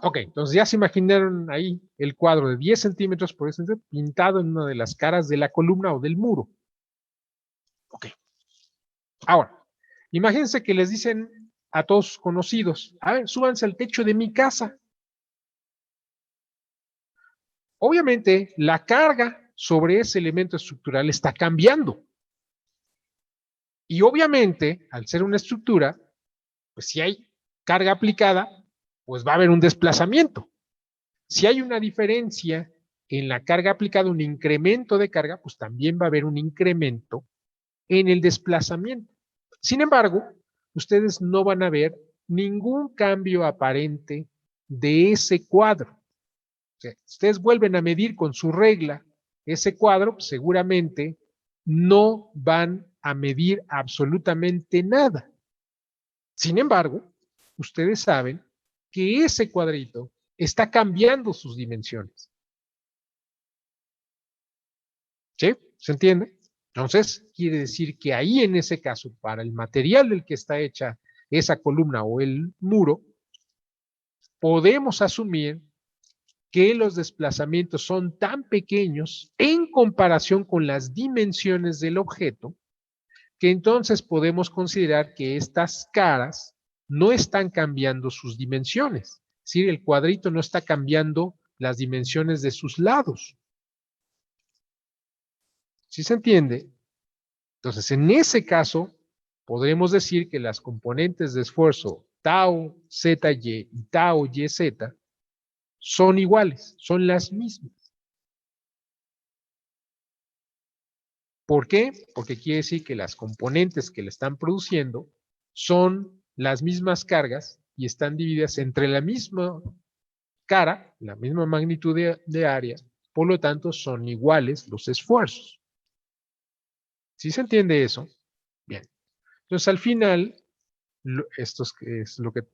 Ok, entonces ya se imaginaron ahí el cuadro de 10 centímetros por 10 centímetros pintado en una de las caras de la columna o del muro. Ok. Ahora, imagínense que les dicen a todos sus conocidos, a ver, súbanse al techo de mi casa. Obviamente, la carga sobre ese elemento estructural está cambiando. Y obviamente, al ser una estructura, pues si hay carga aplicada, pues va a haber un desplazamiento. Si hay una diferencia en la carga aplicada, un incremento de carga, pues también va a haber un incremento en el desplazamiento. Sin embargo, ustedes no van a ver ningún cambio aparente de ese cuadro. O sea, si ustedes vuelven a medir con su regla ese cuadro, pues seguramente no van a medir absolutamente nada. Sin embargo, ustedes saben que ese cuadrito está cambiando sus dimensiones. ¿Sí? ¿Se entiende? Entonces, quiere decir que ahí en ese caso, para el material del que está hecha esa columna o el muro, podemos asumir que los desplazamientos son tan pequeños en comparación con las dimensiones del objeto, que entonces podemos considerar que estas caras no están cambiando sus dimensiones. Es decir, el cuadrito no está cambiando las dimensiones de sus lados. ¿Sí se entiende? Entonces, en ese caso, podremos decir que las componentes de esfuerzo tau ZY y tau YZ son iguales, son las mismas. ¿Por qué? Porque quiere decir que las componentes que le están produciendo son las mismas cargas y están divididas entre la misma cara, la misma magnitud de área, por lo tanto son iguales los esfuerzos. ¿Sí se entiende eso? Bien. Entonces al final, esto es lo que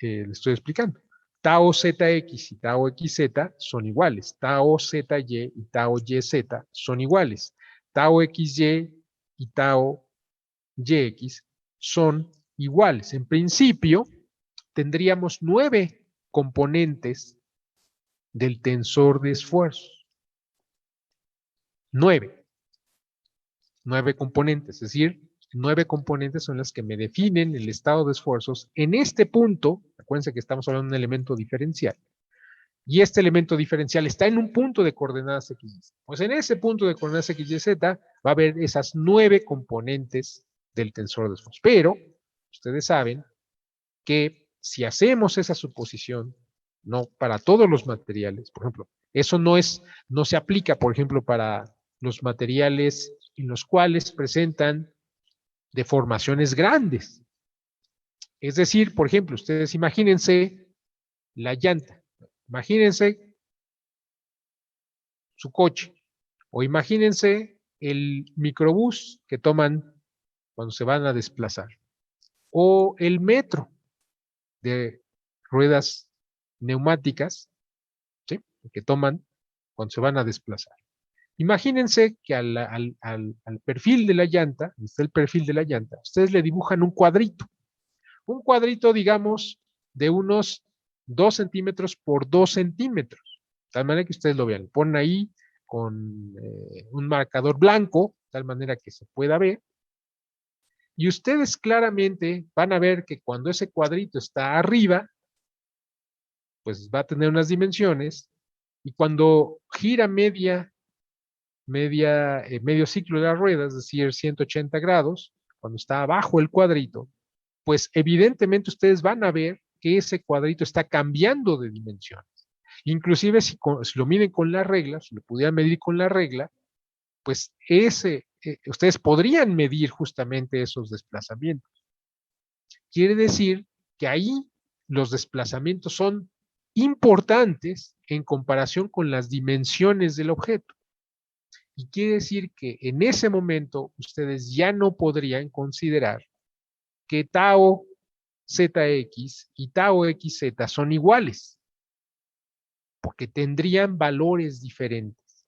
le estoy explicando. Tau ZX y tau XZ son iguales. Tau ZY y tau YZ son iguales. Tau XY y tau YX son iguales. En principio, tendríamos 9 componentes del tensor de esfuerzos. 9 componentes, es decir, 9 componentes son las que me definen el estado de esfuerzos en este punto. Acuérdense que estamos hablando de un elemento diferencial. Y este elemento diferencial está en un punto de coordenadas X, Y. Pues en ese punto de coordenadas X, Y, Z va a haber esas 9 componentes del tensor de esfuerzos. Pero ustedes saben que si hacemos esa suposición, no para todos los materiales, por ejemplo, eso no se aplica, por ejemplo, para los materiales en los cuales presentan deformaciones grandes. Es decir, por ejemplo, ustedes imagínense la llanta, imagínense su coche, o imagínense el microbús que toman cuando se van a desplazar, o el metro de ruedas neumáticas, ¿sí?, que toman cuando se van a desplazar. Imagínense que al perfil de la llanta, está el perfil de la llanta, ustedes le dibujan un cuadrito, digamos, de unos 2 centímetros por 2 centímetros, de tal manera que ustedes lo vean, ponen ahí con un marcador blanco, de tal manera que se pueda ver, y ustedes claramente van a ver que cuando ese cuadrito está arriba, pues va a tener unas dimensiones, y cuando gira medio ciclo de la rueda, es decir, 180 grados, cuando está abajo el cuadrito, pues evidentemente ustedes van a ver que ese cuadrito está cambiando de dimensiones. Inclusive si lo miden con la regla, si lo pudieran medir con la regla, pues ustedes podrían medir justamente esos desplazamientos. quiere decir que ahí los desplazamientos son importantes en comparación con las dimensiones del objeto. Y quiere decir que en ese momento ustedes ya no podrían considerar que tau zx y tau xz son iguales, porque tendrían valores diferentes.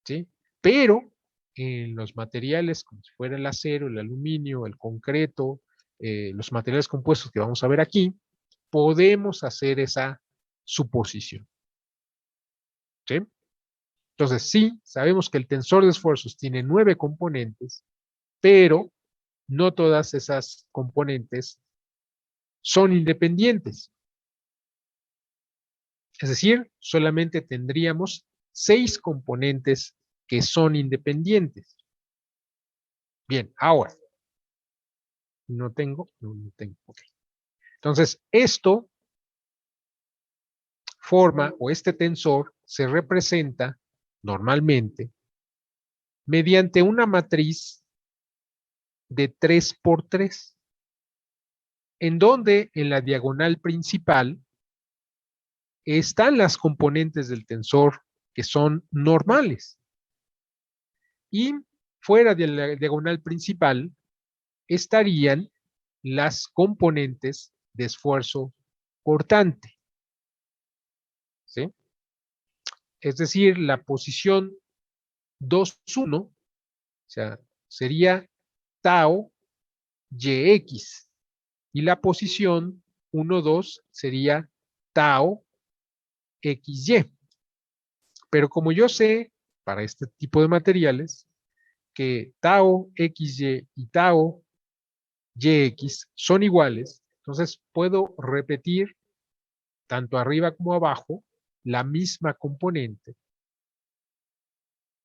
¿Sí? Pero en los materiales, como si fuera el acero, el aluminio, el concreto, los materiales compuestos que vamos a ver aquí, podemos hacer esa suposición. ¿Sí? Entonces, sí, sabemos que el tensor de esfuerzos tiene 9 componentes, pero no todas esas componentes son independientes. Es decir, solamente tendríamos 6 componentes que son independientes. Bien, ahora. No tengo. Ok. Entonces, esto forma, o este tensor, se representa normalmente mediante una matriz de 3 por 3, en donde en la diagonal principal están las componentes del tensor que son normales. Y fuera de la diagonal principal estarían las componentes de esfuerzo cortante. ¿Sí? Es decir, la posición 2,1, o sea, sería tau yx, y la posición 1,2 sería tau xy. Pero como yo sé, para este tipo de materiales, que tau xy y tau yx son iguales, entonces puedo repetir tanto arriba como abajo la misma componente.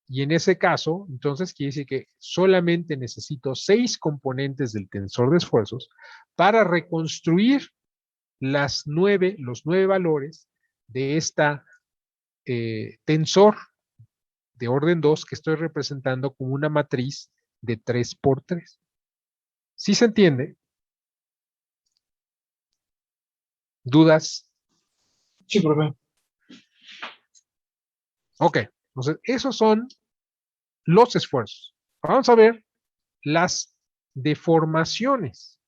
Y en ese caso, entonces quiere decir que solamente necesito 6 componentes del tensor de esfuerzos para reconstruir los 9 valores de esta tensor de orden 2 que estoy representando como una matriz de 3 por 3. ¿Sí se entiende? ¿Dudas? Sí, profe. Ok, entonces esos son los esfuerzos. Vamos a ver las deformaciones.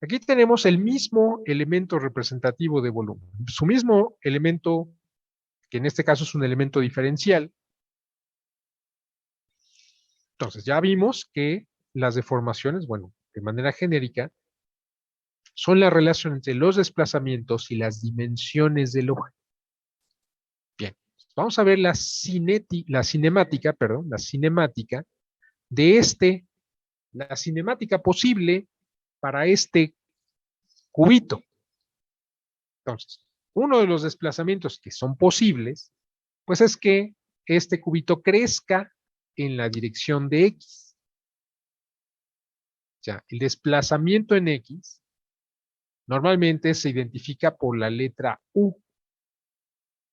Aquí tenemos el mismo elemento representativo de volumen, su mismo elemento, que en este caso es un elemento diferencial. Entonces ya vimos que las deformaciones, bueno, de manera genérica, son la relación entre los desplazamientos y las dimensiones del objeto. Bien, vamos a ver la cinemática de la cinemática posible para este cubito. Entonces, uno de los desplazamientos que son posibles, pues es que este cubito crezca en la dirección de X. O sea, el desplazamiento en X normalmente se identifica por la letra U.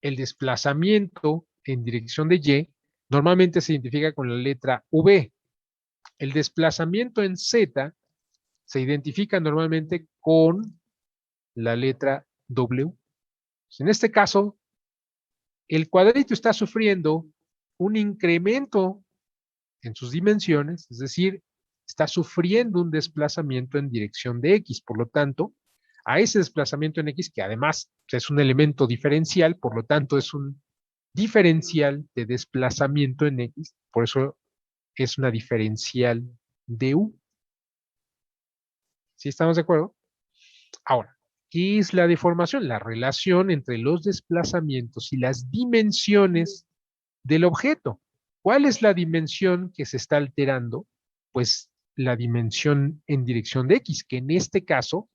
El desplazamiento en dirección de Y normalmente se identifica con la letra V. El desplazamiento en Z se identifica normalmente con la letra W. En este caso, el cuadrito está sufriendo un incremento en sus dimensiones, es decir, está sufriendo un desplazamiento en dirección de X. Por lo tanto, a ese desplazamiento en X, que además es un elemento diferencial, por lo tanto es un diferencial de desplazamiento en X, por eso es una diferencial de U. ¿Sí estamos de acuerdo? Ahora, ¿qué es la deformación? La relación entre los desplazamientos y las dimensiones del objeto. ¿Cuál es la dimensión que se está alterando? Pues la dimensión en dirección de X, que en este caso,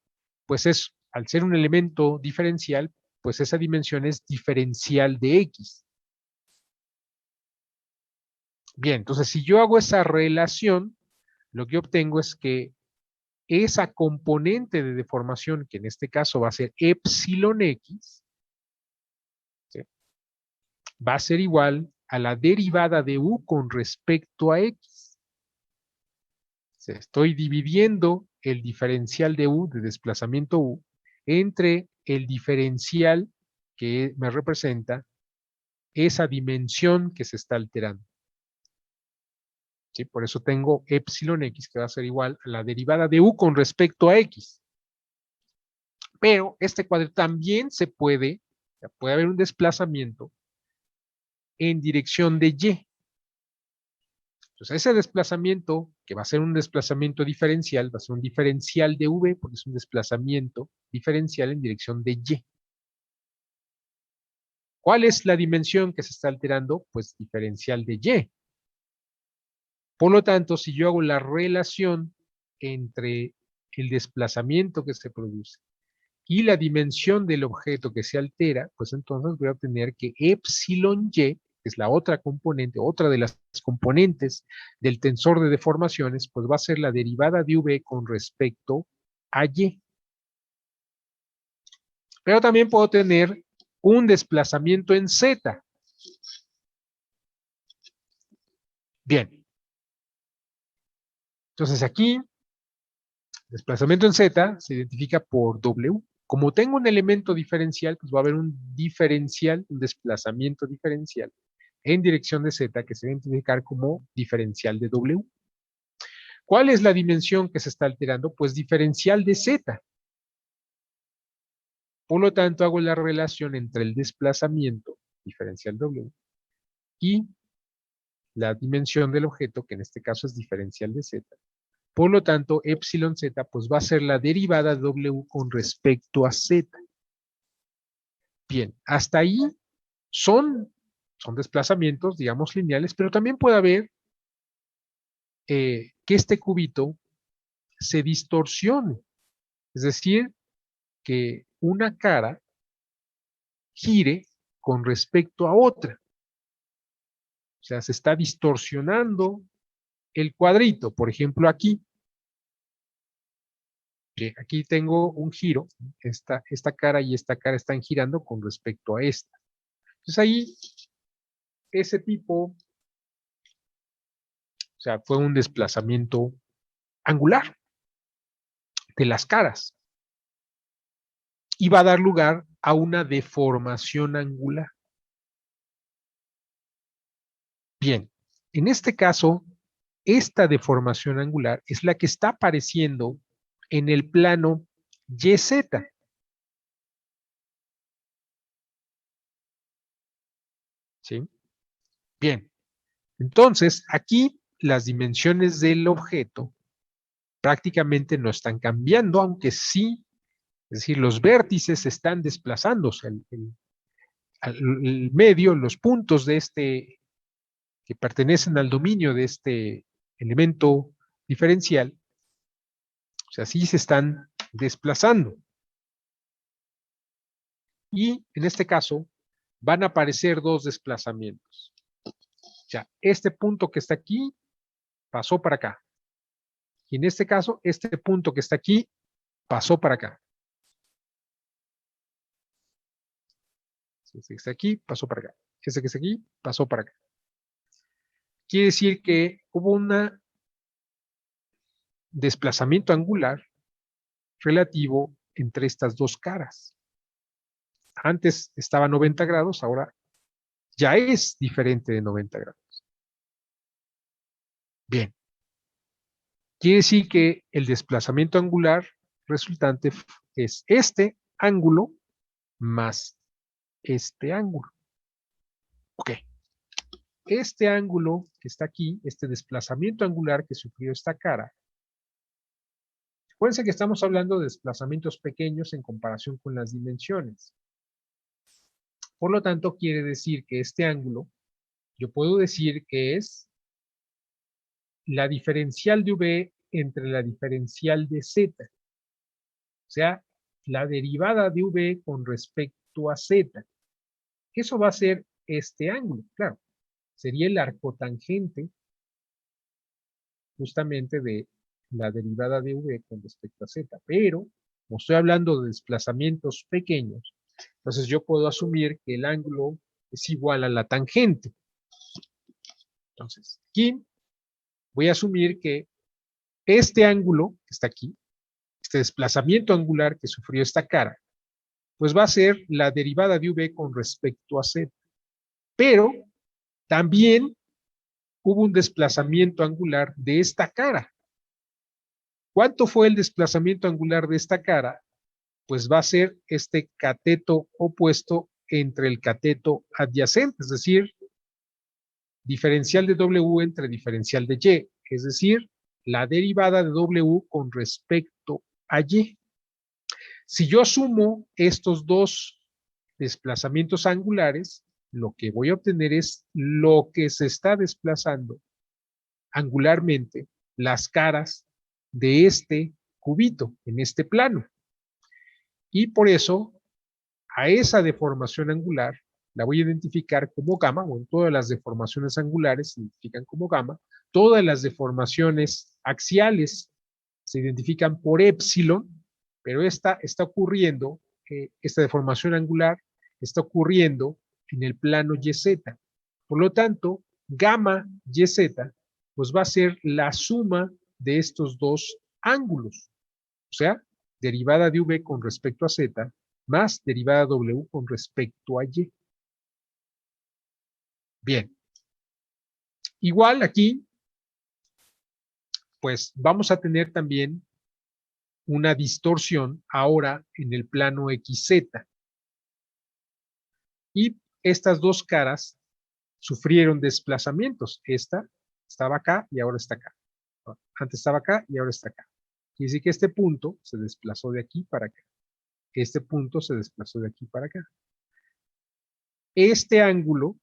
pues es, al ser un elemento diferencial, pues esa dimensión es diferencial de X. Bien, entonces si yo hago esa relación, lo que obtengo es que esa componente de deformación, que en este caso va a ser epsilon X, ¿sí?, va a ser igual a la derivada de U con respecto a X. sea, estoy dividiendo el diferencial de U, de desplazamiento U, entre el diferencial que me representa esa dimensión que se está alterando. ¿Sí? Por eso tengo epsilon x, que va a ser igual a la derivada de U con respecto a x. Pero este cuadro también puede haber un desplazamiento en dirección de y. Entonces, ese desplazamiento, que va a ser un desplazamiento diferencial, va a ser un diferencial de v, porque es un desplazamiento diferencial en dirección de y. ¿Cuál es la dimensión que se está alterando? Pues diferencial de y. Por lo tanto, si yo hago la relación entre el desplazamiento que se produce y la dimensión del objeto que se altera, pues entonces voy a obtener que epsilon y, que es la otra componente, otra de las componentes del tensor de deformaciones, pues va a ser la derivada de v con respecto a y. Pero también puedo tener un desplazamiento en z. Bien. Entonces aquí, desplazamiento en z se identifica por w. Como tengo un elemento diferencial, pues va a haber un diferencial, un desplazamiento diferencial en dirección de z que se va a identificar como diferencial de w. ¿Cuál es la dimensión que se está alterando? Pues diferencial de z. Por lo tanto, hago la relación entre el desplazamiento, diferencial w, y la dimensión del objeto, que en este caso es diferencial de z. Por lo tanto, epsilon z pues va a ser la derivada de w con respecto a z. Bien, hasta ahí son desplazamientos, digamos, lineales, pero también puede haber que este cubito se distorsione. Es decir, que una cara gire con respecto a otra. O sea, se está distorsionando el cuadrito. Por ejemplo, aquí. Aquí tengo un giro. Esta cara y esta cara están girando con respecto a esta. Entonces ahí, ese tipo, o sea, fue un desplazamiento angular de las caras. Y va a dar lugar a una deformación angular. Bien, en este caso, esta deformación angular es la que está apareciendo en el plano YZ. ¿Sí? Bien, entonces aquí las dimensiones del objeto prácticamente no están cambiando, aunque sí, es decir, los vértices están desplazándose, el medio, los puntos de este, que pertenecen al dominio de este elemento diferencial, o sea, sí se están desplazando. Y en este caso van a aparecer dos desplazamientos. O sea, este punto que está aquí pasó para acá. Y en este caso, este punto que está aquí pasó para acá. Este que está aquí pasó para acá. Este que está aquí pasó para acá. Quiere decir que hubo un desplazamiento angular relativo entre estas dos caras. Antes estaba a 90 grados, ahora ya es diferente de 90 grados. Bien. Quiere decir que el desplazamiento angular resultante es este ángulo más este ángulo. Ok. Este ángulo que está aquí, este desplazamiento angular que sufrió esta cara, acuérdense que estamos hablando de desplazamientos pequeños en comparación con las dimensiones. Por lo tanto, quiere decir que este ángulo, yo puedo decir que es la diferencial de V entre la diferencial de Z. O sea, la derivada de V con respecto a Z. Eso va a ser este ángulo, claro. Sería el arcotangente justamente de la derivada de V con respecto a Z. Pero, como estoy hablando de desplazamientos pequeños, entonces yo puedo asumir que el ángulo es igual a la tangente. Entonces, aquí voy a asumir que este ángulo que está aquí, este desplazamiento angular que sufrió esta cara, pues va a ser la derivada de v con respecto a z. Pero también hubo un desplazamiento angular de esta cara. ¿Cuánto fue el desplazamiento angular de esta cara? Pues va a ser este cateto opuesto entre el cateto adyacente, es decir, diferencial de W entre diferencial de Y, es decir, la derivada de W con respecto a Y. Si yo sumo estos dos desplazamientos angulares, lo que voy a obtener es lo que se está desplazando angularmente, las caras de este cubito en este plano. Y por eso, a esa deformación angular la voy a identificar como gamma. Bueno, todas las deformaciones angulares se identifican como gamma. Todas las deformaciones axiales se identifican por épsilon, pero esta ocurriendo, esta deformación angular está ocurriendo en el plano YZ. Por lo tanto, gamma YZ pues va a ser la suma de estos dos ángulos. O sea, derivada de V con respecto a Z más derivada W con respecto a Y. Bien. Igual aquí, pues vamos a tener también una distorsión ahora en el plano XZ. Y estas dos caras sufrieron desplazamientos. Esta estaba acá y ahora está acá. Antes estaba acá y ahora está acá. Quiere decir que este punto se desplazó de aquí para acá. Este punto se desplazó de aquí para acá. Este ángulo,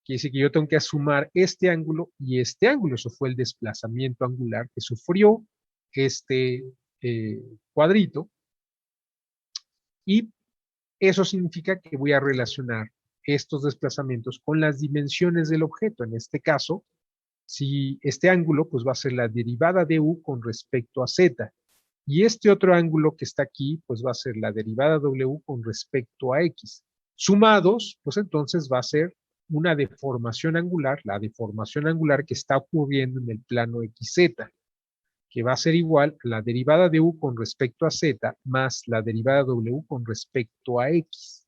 quiere decir que yo tengo que sumar este ángulo y este ángulo. Eso fue el desplazamiento angular que sufrió este cuadrito. Y eso significa que voy a relacionar estos desplazamientos con las dimensiones del objeto. En este caso, si este ángulo, pues va a ser la derivada de U con respecto a Z. Y este otro ángulo que está aquí, pues va a ser la derivada W con respecto a X. Sumados, pues entonces va a ser una deformación angular, la deformación angular que está ocurriendo en el plano XZ, que va a ser igual a la derivada de U con respecto a Z más la derivada de W con respecto a X.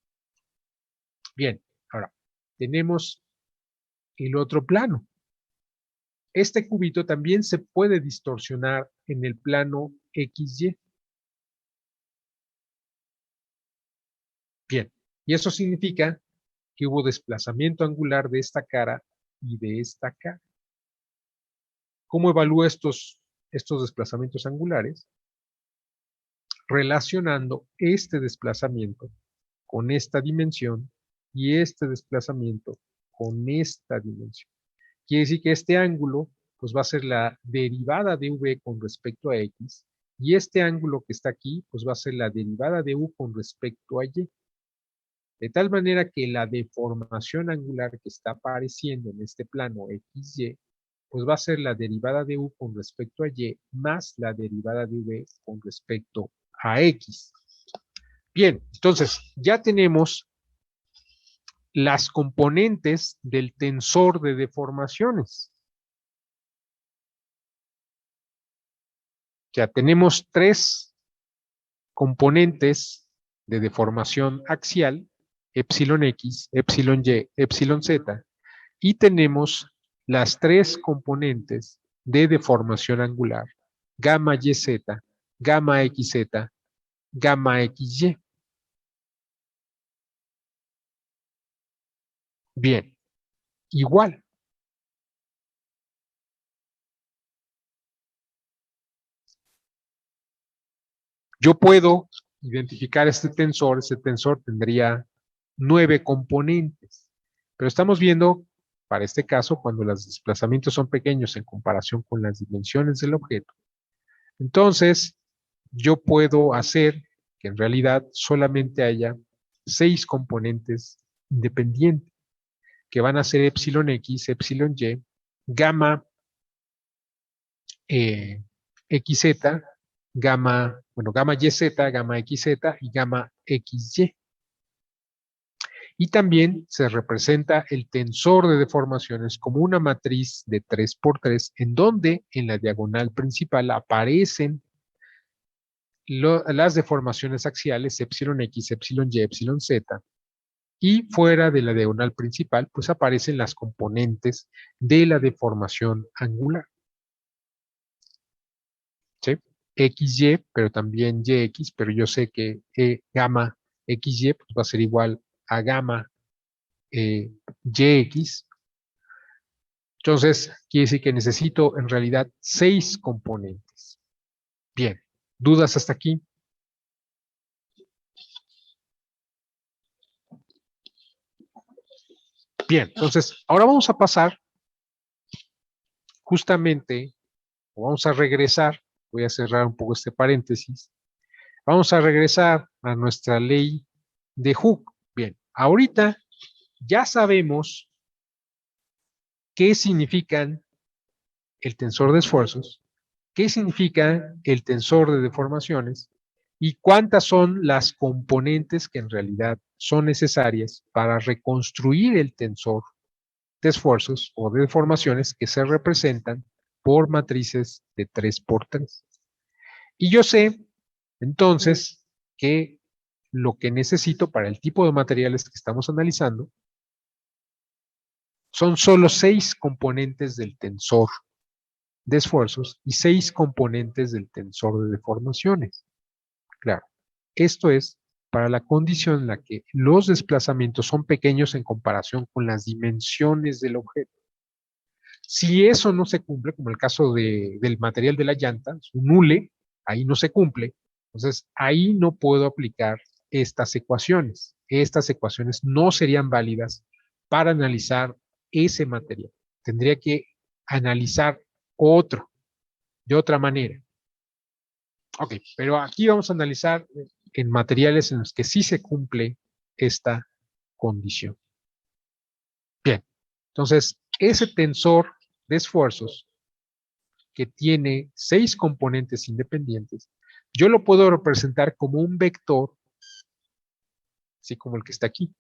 Bien, ahora tenemos el otro plano. Este cubito también se puede distorsionar en el plano XY. Bien, y eso significa que hubo desplazamiento angular de esta cara y de esta cara. ¿Cómo evalúo estos desplazamientos angulares? Relacionando este desplazamiento con esta dimensión y este desplazamiento con esta dimensión. Quiere decir que este ángulo pues va a ser la derivada de V con respecto a X y este ángulo que está aquí pues va a ser la derivada de U con respecto a Y. De tal manera que la deformación angular que está apareciendo en este plano XY pues va a ser la derivada de U con respecto a Y más la derivada de V con respecto a X. Bien, entonces ya tenemos las componentes del tensor de deformaciones. Ya tenemos tres componentes de deformación axial, epsilon X, epsilon Y, epsilon Z, y tenemos las tres componentes de deformación angular, gamma YZ, gamma XZ, gamma XY. Bien, igual. Yo puedo identificar este tensor tendría 9 componentes, pero estamos viendo, para este caso, cuando los desplazamientos son pequeños en comparación con las dimensiones del objeto, entonces yo puedo hacer que en realidad solamente haya 6 componentes independientes, que van a ser epsilon X, epsilon Y, gamma XZ, gamma YZ, gamma XZ y gamma XY. Y también se representa el tensor de deformaciones como una matriz de 3×3, en donde en la diagonal principal aparecen las deformaciones axiales epsilon X, epsilon Y, epsilon Z, y fuera de la diagonal principal, pues aparecen las componentes de la deformación angular. ¿Sí? XY, pero también YX, pero yo sé que gamma XY pues va a ser igual a gamma YX. Entonces, quiere decir que necesito en realidad 6 componentes. Bien, ¿dudas hasta aquí? Bien, entonces, ahora vamos a pasar justamente, o vamos a regresar, voy a cerrar un poco este paréntesis, vamos a regresar a nuestra ley de Hooke. Bien, ahorita ya sabemos qué significan el tensor de esfuerzos, qué significa el tensor de deformaciones y cuántas son las componentes que en realidad son necesarias para reconstruir el tensor de esfuerzos o de deformaciones que se representan por matrices de 3×3. Y yo sé, entonces, que lo que necesito para el tipo de materiales que estamos analizando son solo 6 componentes del tensor de esfuerzos y 6 componentes del tensor de deformaciones. Claro, esto es para la condición en la que los desplazamientos son pequeños en comparación con las dimensiones del objeto. Si eso no se cumple, como el caso del material de la llanta, un hule, ahí no se cumple, entonces ahí no puedo aplicar estas ecuaciones. Estas ecuaciones no serían válidas para analizar ese material. Tendría que analizar otro, de otra manera. Ok, pero aquí vamos a analizar en materiales en los que sí se cumple esta condición. Bien, entonces ese tensor de esfuerzos que tiene 6 componentes independientes, yo lo puedo representar como un vector, así como el que está aquí,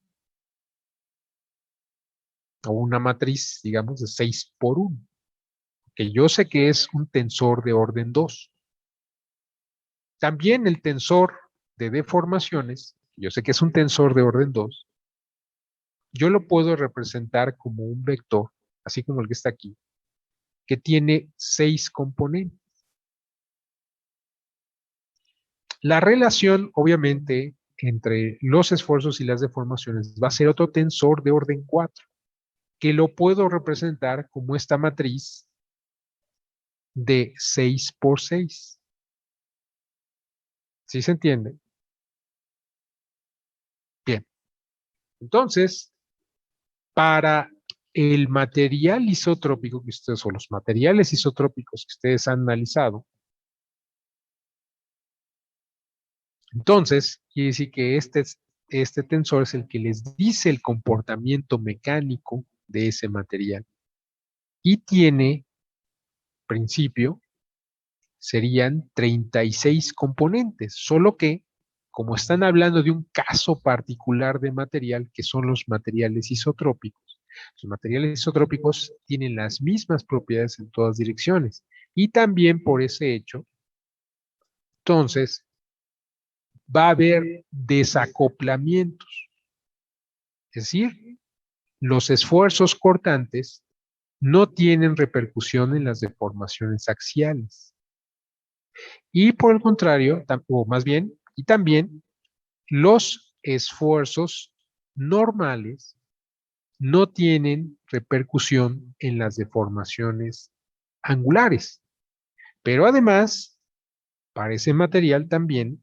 o una matriz, digamos, de 6×1, que yo sé que es un tensor de orden 2. También el tensor de deformaciones, yo sé que es un tensor de orden 2, yo lo puedo representar como un vector, así como el que está aquí, que tiene 6 componentes. La relación, obviamente, entre los esfuerzos y las deformaciones va a ser otro tensor de orden 4, que lo puedo representar como esta matriz de 6×6. ¿Sí se entiende? Bien. Entonces, para el material isotrópico que ustedes, o los materiales isotrópicos que ustedes han analizado, entonces, quiere decir que este tensor es el que les dice el comportamiento mecánico de ese material. Y tiene, principio, serían 36 componentes, solo que, como están hablando de un caso particular de material, que son los materiales isotrópicos, los materiales isotrópicos tienen las mismas propiedades en todas direcciones. Y también por ese hecho, entonces, va a haber desacoplamientos. Es decir, los esfuerzos cortantes no tienen repercusión en las deformaciones axiales. Y por el contrario, o más bien, y también los esfuerzos normales no tienen repercusión en las deformaciones angulares. Pero además, para ese material también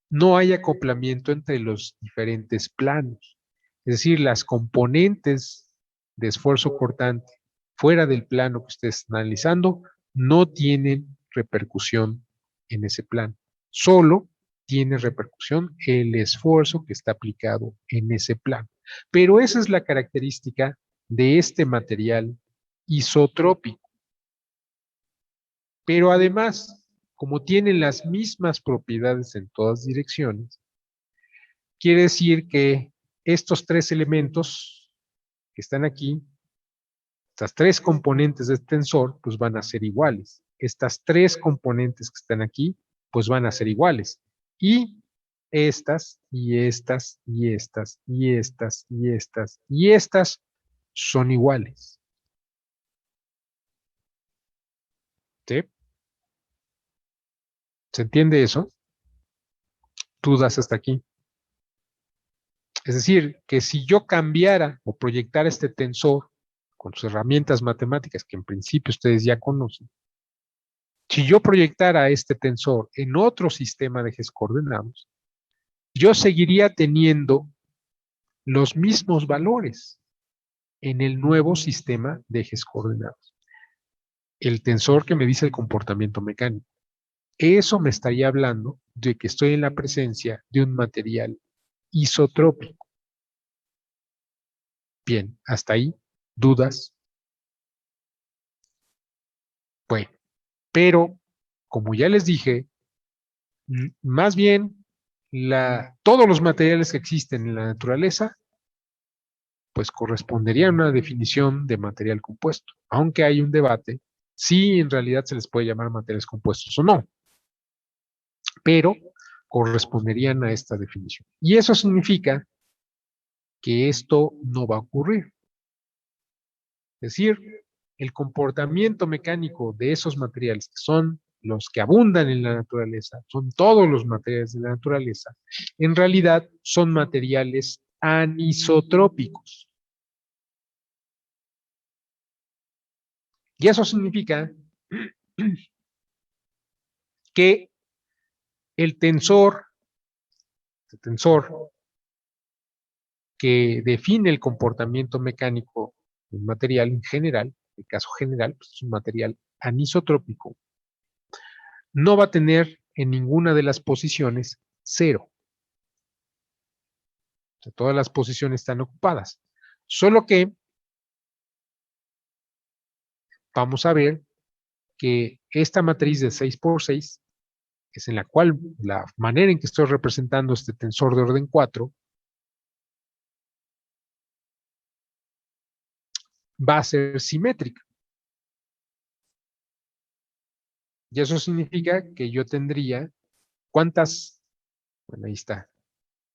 no hay acoplamiento entre los diferentes planos. Es decir, las componentes de esfuerzo cortante fuera del plano que estés analizando no tienen repercusión en ese plano. Solo tiene repercusión el esfuerzo que está aplicado en ese plano. Pero esa es la característica de este material isotrópico. Pero además, como tienen las mismas propiedades en todas direcciones, quiere decir que estos tres elementos que están aquí, estas tres componentes de este tensor, pues van a ser iguales. Estas tres componentes que están aquí, pues van a ser iguales. Y estas, y estas, y estas, y estas, y estas, y estas son iguales. ¿Sí? ¿Se entiende eso? Dudas hasta aquí. Es decir, que si yo cambiara o proyectara este tensor con sus herramientas matemáticas que en principio ustedes ya conocen, si yo proyectara este tensor en otro sistema de ejes coordenados, yo seguiría teniendo los mismos valores en el nuevo sistema de ejes coordenados. El tensor que me dice el comportamiento mecánico. Eso me estaría hablando de que estoy en la presencia de un material isotrópico. Bien, hasta ahí, dudas. Bueno, pero como ya les dije, más bien todos los materiales que existen en la naturaleza, pues corresponderían a una definición de material compuesto, aunque hay un debate si en realidad se les puede llamar materiales compuestos o no, pero corresponderían a esta definición. Y eso significa que esto no va a ocurrir. Es decir, el comportamiento mecánico de esos materiales, que son los que abundan en la naturaleza, son todos los materiales de la naturaleza, en realidad son materiales anisotrópicos. Y eso significa que el tensor que define el comportamiento mecánico de un material en general, en el caso general, pues es un material anisotrópico, no va a tener en ninguna de las posiciones 0. O sea, todas las posiciones están ocupadas. Solo que vamos a ver que esta matriz de 6 por 6 es en la cual la manera en que estoy representando este tensor de orden 4 va a ser simétrica. Y eso significa que yo tendría, ¿cuántas? Bueno, ahí está.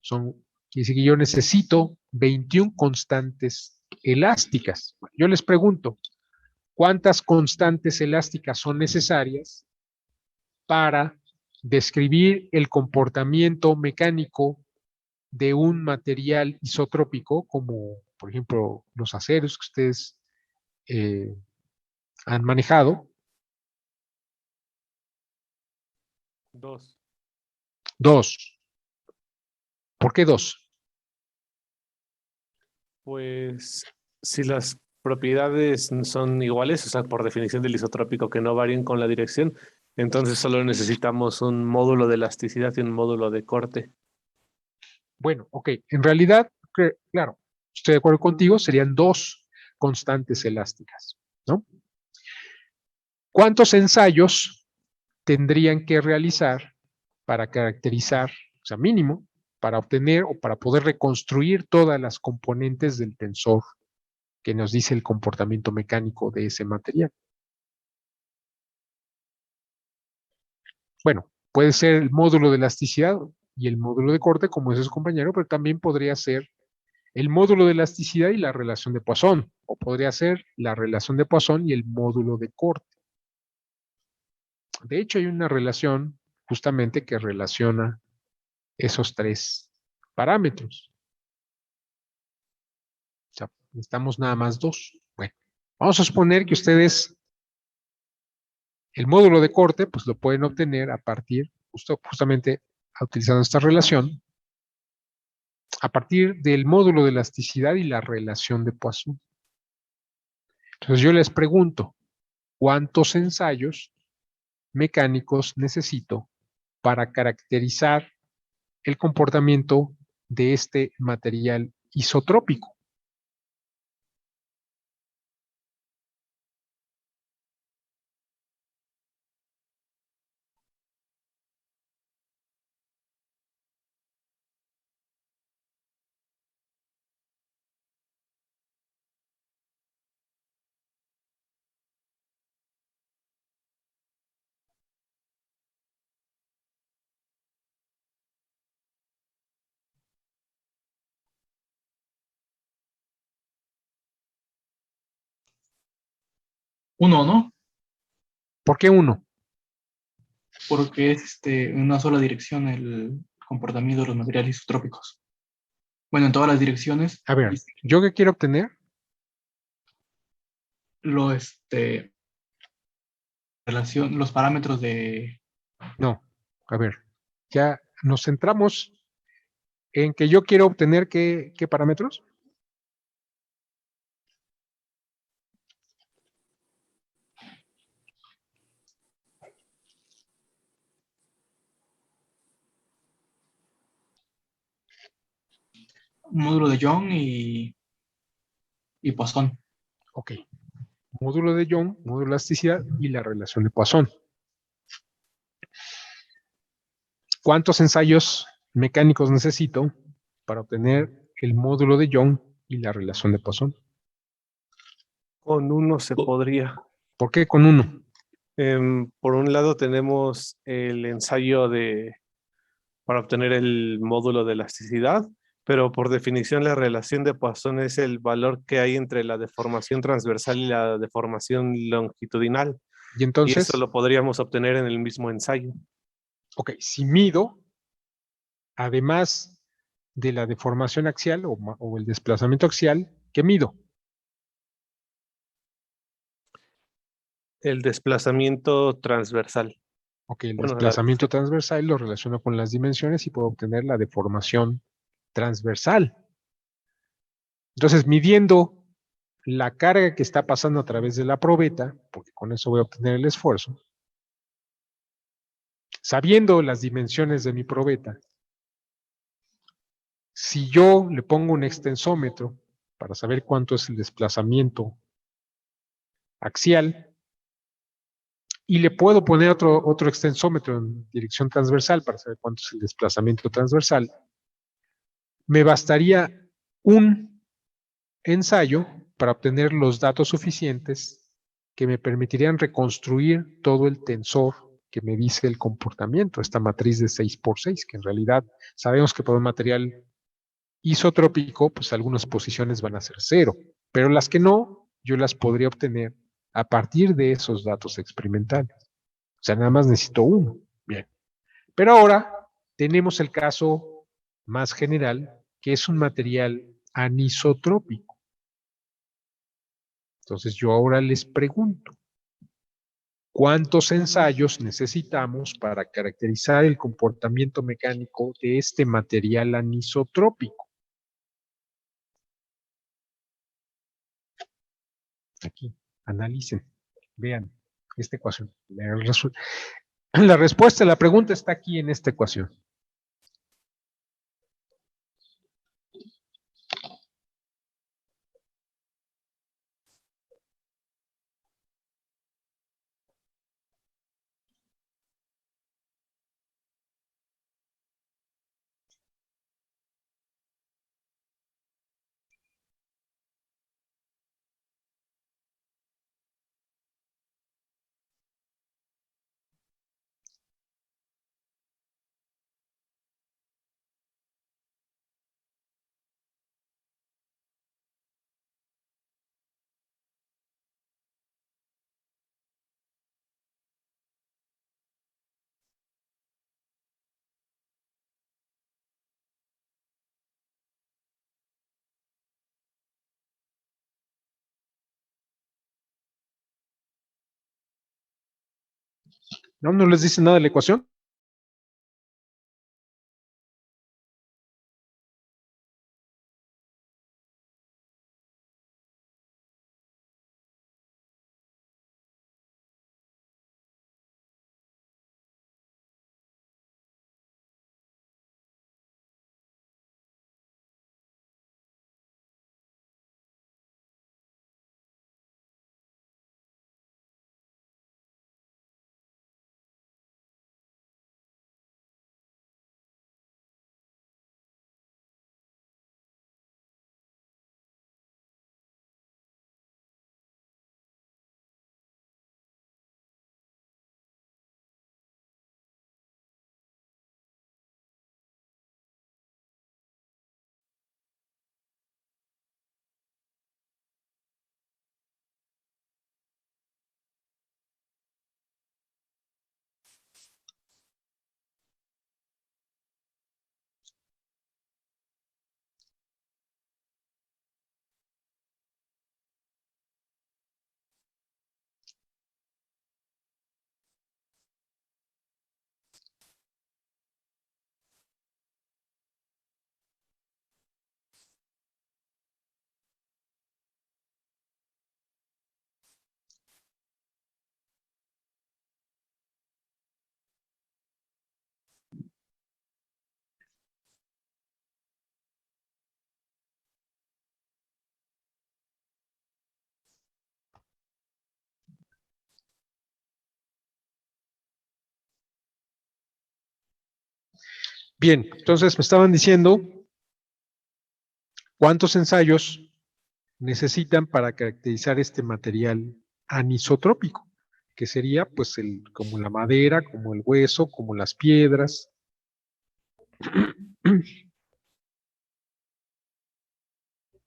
Quiere decir que yo necesito 21 constantes elásticas. Yo les pregunto, ¿cuántas constantes elásticas son necesarias para describir el comportamiento mecánico de un material isotrópico, como por ejemplo los aceros que ustedes han manejado? 2. 2. ¿Por qué 2? Pues si las propiedades son iguales, o sea, por definición del isotrópico que no varían con la dirección, entonces solo necesitamos un módulo de elasticidad y un módulo de corte. Bueno, ok, en realidad, claro, estoy de acuerdo contigo, serían 2 constantes elásticas, ¿no? ¿Cuántos ensayos tendrían que realizar para caracterizar, o sea, mínimo, para obtener o para poder reconstruir todas las componentes del tensor que nos dice el comportamiento mecánico de ese material? Bueno, puede ser el módulo de elasticidad y el módulo de corte, como dice su compañero, pero también podría ser el módulo de elasticidad y la relación de Poisson, o podría ser la relación de Poisson y el módulo de corte. De hecho, hay una relación justamente que relaciona esos 3 parámetros. O sea, necesitamos nada más 2. Bueno, vamos a suponer que ustedes el módulo de corte, pues lo pueden obtener a partir, justamente utilizando esta relación, a partir del módulo de elasticidad y la relación de Poisson. Entonces yo les pregunto, ¿cuántos ensayos mecánicos necesito para caracterizar el comportamiento de este material isotrópico? Uno, ¿no? ¿Por qué 1? Porque es en una sola dirección el comportamiento de los materiales isotrópicos. Bueno, en todas las direcciones. A ver, Y ¿yo qué quiero obtener? lo, los parámetros de. No, a ver, ya nos centramos en que yo quiero obtener qué parámetros. Módulo de Young y Poisson. Ok, módulo de Young, módulo de elasticidad y la relación de Poisson. ¿Cuántos ensayos mecánicos necesito para obtener el módulo de Young y la relación de Poisson? Con uno se podría. ¿Por qué con 1? Por un lado tenemos el ensayo para obtener el módulo de elasticidad, pero por definición la relación de Poisson es el valor que hay entre la deformación transversal y la deformación longitudinal. Y Y eso entonces, lo podríamos obtener en el mismo ensayo. ok, si mido, además de la deformación axial o el desplazamiento axial, ¿qué mido? El desplazamiento transversal. Ok, el Bueno, desplazamiento transversal lo relaciono con las dimensiones y puedo obtener la deformación transversal. Entonces, midiendo la carga que está pasando a través de la probeta, porque con eso voy a obtener el esfuerzo, sabiendo las dimensiones de mi probeta, si yo le pongo un extensómetro para saber cuánto es el desplazamiento axial, y le puedo poner otro extensómetro en dirección transversal para saber cuánto es el desplazamiento transversal, me bastaría un ensayo para obtener los datos suficientes que me permitirían reconstruir todo el tensor que me dice el comportamiento, esta matriz de 6x6, que en realidad sabemos que por un material isotrópico, pues algunas posiciones van a ser 0, pero las que no, yo las podría obtener a partir de esos datos experimentales. O sea, nada más necesito uno. Bien. Pero ahora tenemos el caso más general, que es un material anisotrópico. Entonces yo ahora les pregunto, ¿cuántos ensayos necesitamos para caracterizar el comportamiento mecánico de este material anisotrópico? Aquí, analicen, vean esta ecuación. La respuesta a la pregunta está aquí en esta ecuación. ¿No, no les dice nada de la ecuación? Bien, entonces me estaban diciendo cuántos ensayos necesitan para caracterizar este material anisotrópico, que sería pues como la madera, como el hueso, como las piedras.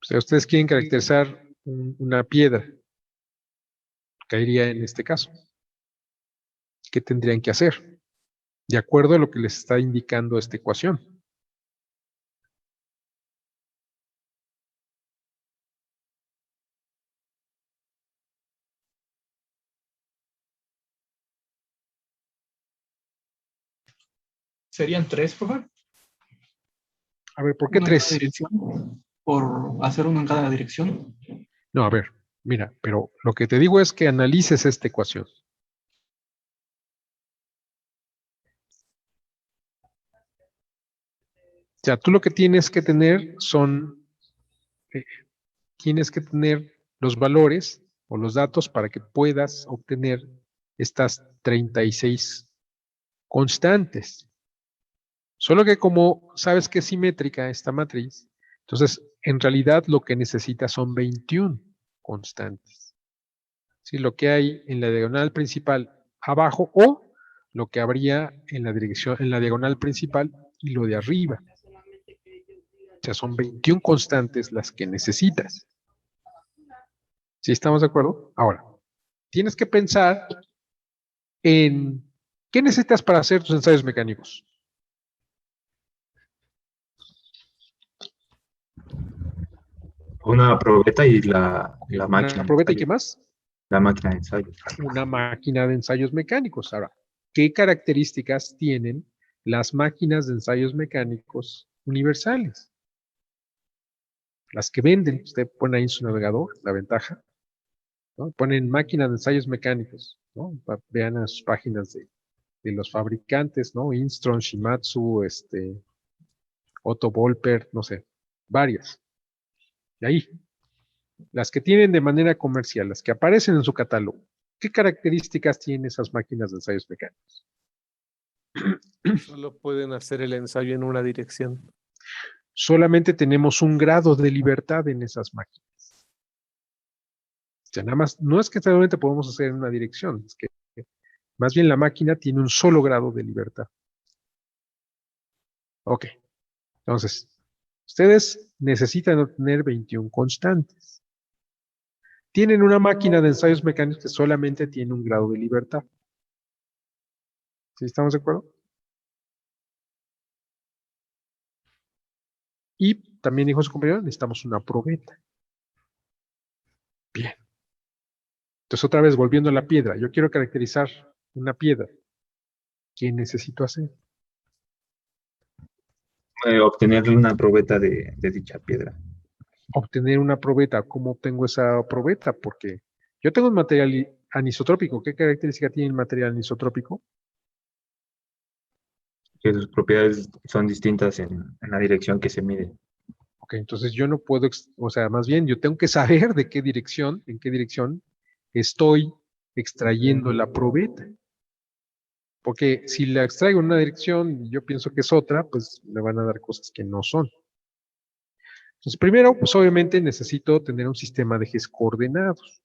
O sea, ustedes quieren caracterizar una piedra, caería en este caso. ¿Qué tendrían que hacer? De acuerdo a lo que les está indicando esta ecuación. ¿Serían 3, por favor? A ver, ¿por qué Uno en cada 3? dirección, por hacer uno en cada dirección. No, a ver, mira, pero lo que te digo es que analices esta ecuación. O sea, tú lo que tienes que tener tienes que tener los valores o los datos para que puedas obtener estas 36 constantes. Solo que como sabes que es simétrica esta matriz, entonces en realidad lo que necesitas son 21 constantes. ¿Sí? Lo que hay en la diagonal principal abajo o lo que habría en la diagonal principal y lo de arriba. O sea, son 21 constantes las que necesitas. ¿Sí estamos de acuerdo? Ahora, tienes que pensar en qué necesitas para hacer tus ensayos mecánicos. Una probeta y la Una máquina de probeta y qué ensayo. más. La máquina de ensayo. Una máquina de ensayos mecánicos. Ahora, ¿qué características tienen las máquinas de ensayos mecánicos universales? Las que venden, usted pone ahí en su navegador, la ventaja, ¿no? Ponen máquinas de ensayos mecánicos, ¿no? Vean las páginas de los fabricantes, ¿no? Instron, Shimatsu, Otto Volper, no sé, varias. Y ahí, las que tienen de manera comercial, las que aparecen en su catálogo, ¿qué características tienen esas máquinas de ensayos mecánicos? Solo pueden hacer el ensayo en una dirección. Solamente tenemos un grado de libertad en esas máquinas. O sea, nada más, no es que solamente podemos hacer en una dirección, es que más bien la máquina tiene un solo grado de libertad. Ok, entonces, ustedes necesitan obtener 21 constantes. Tienen una máquina de ensayos mecánicos que solamente tiene un grado de libertad. ¿Sí estamos de acuerdo? Y también dijo su compañero, necesitamos una probeta. Bien. Entonces, otra vez, volviendo a la piedra, yo quiero caracterizar una piedra. ¿Qué necesito hacer? Obtener una probeta de dicha piedra. Obtener una probeta. ¿Cómo obtengo esa probeta? Porque yo tengo un material anisotrópico. ¿Qué característica tiene el material anisotrópico? Que sus propiedades son distintas en la dirección que se mide. Ok, entonces yo no puedo, o sea, más bien yo tengo que saber de qué dirección, en qué dirección estoy extrayendo la probeta. Porque si la extraigo en una dirección y yo pienso que es otra, pues me van a dar cosas que no son. Entonces, primero, pues obviamente necesito tener un sistema de ejes coordenados.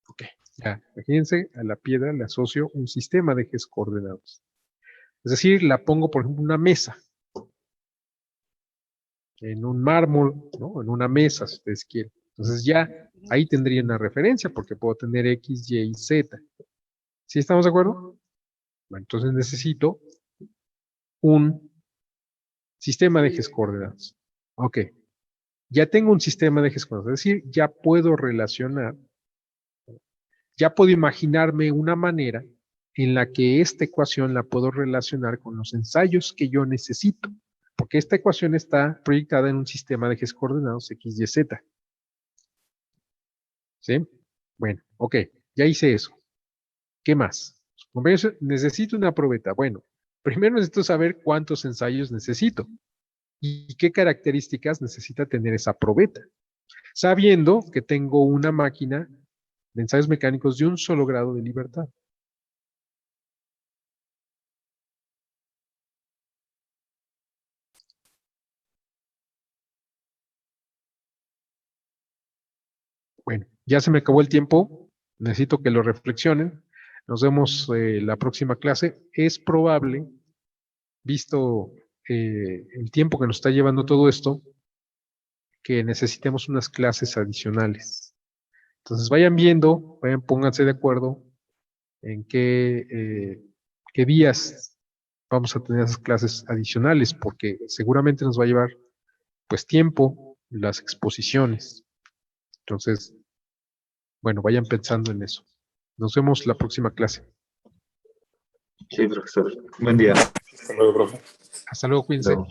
Ok, ya, imagínense, a la piedra le asocio un sistema de ejes coordenados. Es decir, la pongo, por ejemplo, en una mesa, en un mármol, ¿no? En una mesa, si ustedes quieren. Entonces ya ahí tendría una referencia, porque puedo tener X, Y y Z. ¿Sí estamos de acuerdo? Bueno, entonces necesito un sistema de ejes coordenados. Ok, ya tengo un sistema de ejes coordenados, es decir, ya puedo relacionar, ya puedo imaginarme una manera en la que esta ecuación la puedo relacionar con los ensayos que yo necesito, porque esta ecuación está proyectada en un sistema de ejes coordenados X, Y, Z. ¿Sí? Bueno, ok, ya hice eso. ¿Qué más? Necesito una probeta. Bueno, primero necesito saber cuántos ensayos necesito y qué características necesita tener esa probeta, sabiendo que tengo una máquina de ensayos mecánicos de un solo grado de libertad. Bueno, ya se me acabó el tiempo. Necesito que lo reflexionen. Nos vemos la próxima clase. Es probable, visto el tiempo que nos está llevando todo esto, que necesitemos unas clases adicionales. Entonces vayan viendo, pónganse de acuerdo en qué días vamos a tener esas clases adicionales, porque seguramente nos va a llevar pues tiempo las exposiciones. Entonces, bueno, vayan pensando en eso. Nos vemos la próxima clase. Sí, profesor. Buen día. Hasta luego, profe. Hasta luego, cuídense. Luego.